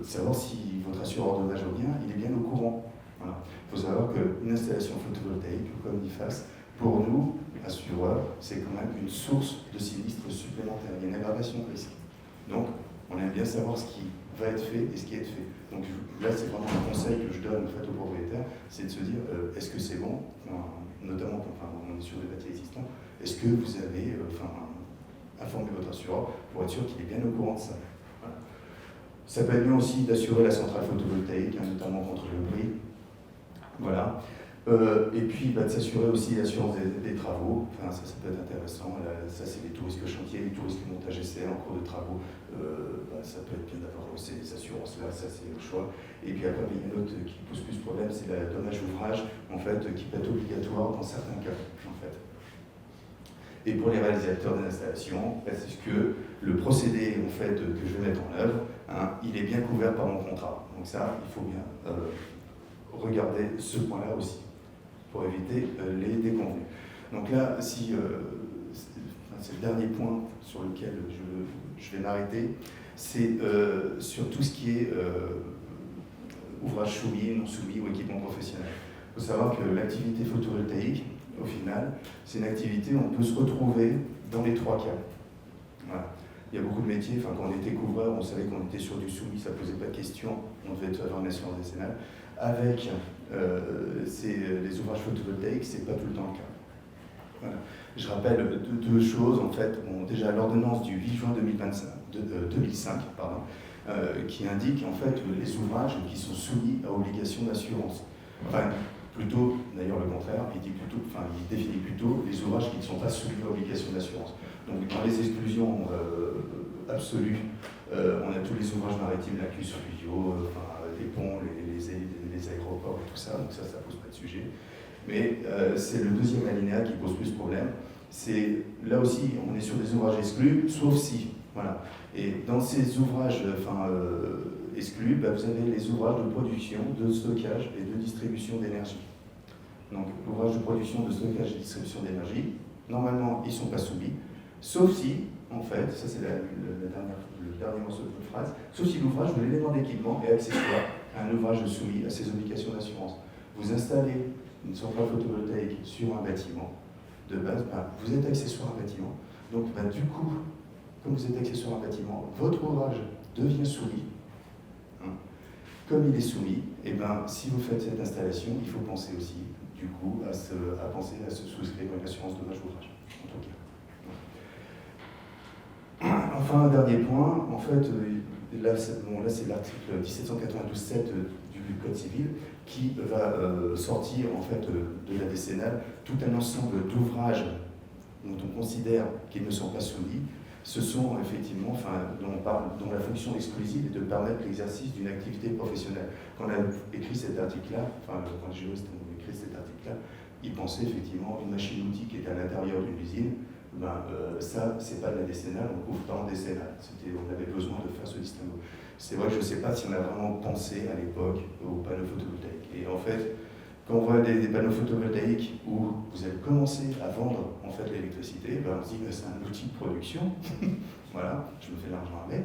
savoir si votre assureur de dommages ou bien, il est bien au courant. Voilà. Il faut savoir qu'une installation photovoltaïque, comme l'IFAS, pour nous, assureurs, c'est quand même une source de sinistres supplémentaires. Il y a une aggravation de risque. Donc, on aime bien savoir ce qui va être fait et ce qui est fait. Donc là, c'est vraiment un conseil que je donne aux propriétaires, c'est de se dire, est-ce que c'est bon, notamment quand on est sur des bâtis existants, est-ce que vous avez informé votre assureur pour être sûr qu'il est bien au courant de ça. Voilà. Ça peut être bien aussi d'assurer la centrale photovoltaïque, notamment contre le bruit. Voilà. Et puis de s'assurer aussi l'assurance des travaux. Ça peut être intéressant. Ça, c'est les tout risques chantier, les tout risques montage essai en cours de travaux. Ça peut être bien d'avoir ces assurances-là, ça c'est le choix. Et puis après, il y a une autre qui pose plus problème, c'est le dommage ouvrage, en fait, qui peut être obligatoire dans certains cas, en fait. Et pour les réalisateurs d'installation, c'est que le procédé en fait, que je vais mettre en œuvre, il est bien couvert par mon contrat. Donc ça, il faut bien regarder ce point-là aussi, pour éviter les déconvenues. Donc là, c'est le dernier point sur lequel je vais m'arrêter, c'est sur tout ce qui est ouvrage soumis, non soumis ou équipement professionnel. Il faut savoir que l'activité photovoltaïque, au final, c'est une activité où on peut se retrouver dans les trois cas. Voilà. Il y a beaucoup de métiers, quand on était couvreur, on savait qu'on était sur du soumis, ça ne posait pas de question, on devait avoir une assurance décennale. Avec les ouvrages photovoltaïques, ce n'est pas tout le temps le cas. Voilà. Je rappelle deux choses, en fait. Déjà, l'ordonnance du 8 juin 2005, qui indique en fait les ouvrages qui sont soumis à obligation d'assurance. Enfin, plutôt, d'ailleurs le contraire, il définit plutôt les ouvrages qui ne sont pas soumis à obligation d'assurance. Donc, dans les exclusions absolues, on a tous les ouvrages maritimes, lacunes fluviaux, les ponts, les aéroports et tout ça, donc ça pose pas de sujet. Mais c'est le deuxième alinéa qui pose plus de problème. C'est là aussi, on est sur des ouvrages exclus, sauf si. Voilà. Et dans ces ouvrages exclus, vous avez les ouvrages de production, de stockage et de distribution d'énergie. Donc, l'ouvrage de production, de stockage et de distribution d'énergie, normalement, ils ne sont pas soumis, sauf si, en fait, ça c'est le dernier morceau de votre phrase, sauf si l'ouvrage de l'élément d'équipement est accessoire à un ouvrage soumis à ses obligations d'assurance. Vous installez une centrale photovoltaïque sur un bâtiment, de base, vous êtes accessoire à un bâtiment, donc du coup, comme vous êtes accessoire à un bâtiment, votre ouvrage devient soumis. Comme il est soumis, si vous faites cette installation, il faut penser aussi, du coup, à se souscrire à une assurance dommage ouvrage, en tout cas. Enfin, un dernier point, en fait, là c'est l'article 1792-7 du Code civil qui va sortir en fait de la décennale tout un ensemble d'ouvrages dont on considère qu'ils ne sont pas soumis. Ce sont effectivement, dont la fonction exclusive est de permettre l'exercice d'une activité professionnelle. Quand on a écrit cet article-là, quand les juristes ont écrit cet article-là, ils pensaient effectivement une machine-outil qui est à l'intérieur d'une usine. Ça, c'est pas de la décennale, on couvre pas en décennale. On avait besoin de faire ce distinguo. C'est vrai que je ne sais pas si on a vraiment pensé à l'époque aux panneaux photovoltaïques. Et en fait, quand on voit des panneaux photovoltaïques où vous allez commencer à vendre en fait l'électricité, on se dit que c'est un outil de production. Voilà, je me fais l'argent avec,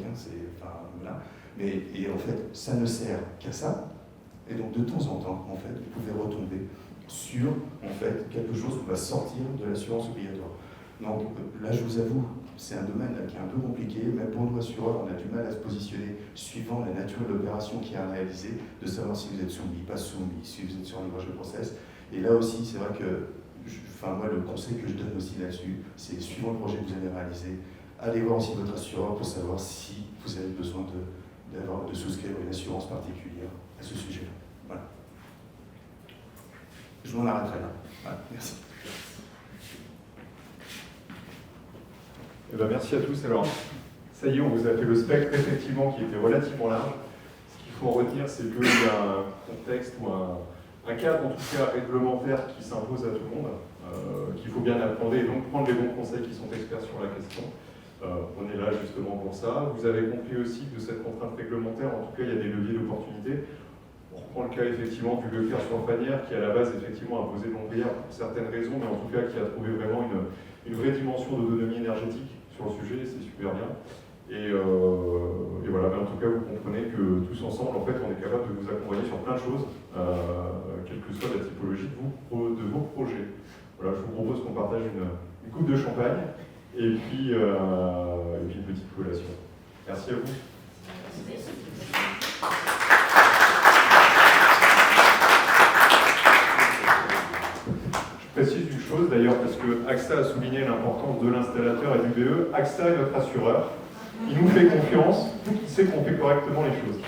voilà. Et en fait, ça ne sert qu'à ça. Et donc de temps en temps, en fait, vous pouvez retomber sur en fait quelque chose qui va sortir de l'assurance obligatoire. Donc là, je vous avoue, c'est un domaine qui est un peu compliqué, même pour nous assureurs, on a du mal à se positionner suivant la nature de l'opération qui est à réaliser, de savoir si vous êtes soumis, pas soumis, si vous êtes sur un ouvrage de process. Et là aussi, c'est vrai que, moi, le conseil que je donne aussi là-dessus, c'est suivant le projet que vous allez réaliser, allez voir aussi votre assureur pour savoir si vous avez besoin de souscrire une assurance particulière à ce sujet-là. Voilà. Je m'en arrêterai là. Voilà, merci. Merci à tous. Alors, ça y est, on vous a fait le spectre effectivement qui était relativement large. Ce qu'il faut en retenir, c'est qu'il y a un contexte ou un cadre, en tout cas réglementaire, qui s'impose à tout le monde. qu'il faut bien appréhender et donc prendre les bons conseils qui sont experts sur la question. On est là justement pour ça. Vous avez compris aussi que de cette contrainte réglementaire, en tout cas, il y a des leviers d'opportunité. On reprend le cas effectivement du Leclerc sur Fanière, qui à la base effectivement a posé de l'ombrière pour certaines raisons, mais en tout cas qui a trouvé vraiment une vraie dimension d'autonomie énergétique sur le sujet, c'est super bien. Et voilà, mais en tout cas vous comprenez que tous ensemble, en fait, on est capable de vous accompagner sur plein de choses, quelle que soit la typologie de vos projets. Voilà, je vous propose qu'on partage une coupe de champagne et puis une petite collation. Merci à vous. Je précise une chose d'ailleurs, parce que AXA a souligné l'importance de l'installateur et du BE. AXA est notre assureur. Il nous fait confiance, il sait qu'on fait correctement les choses.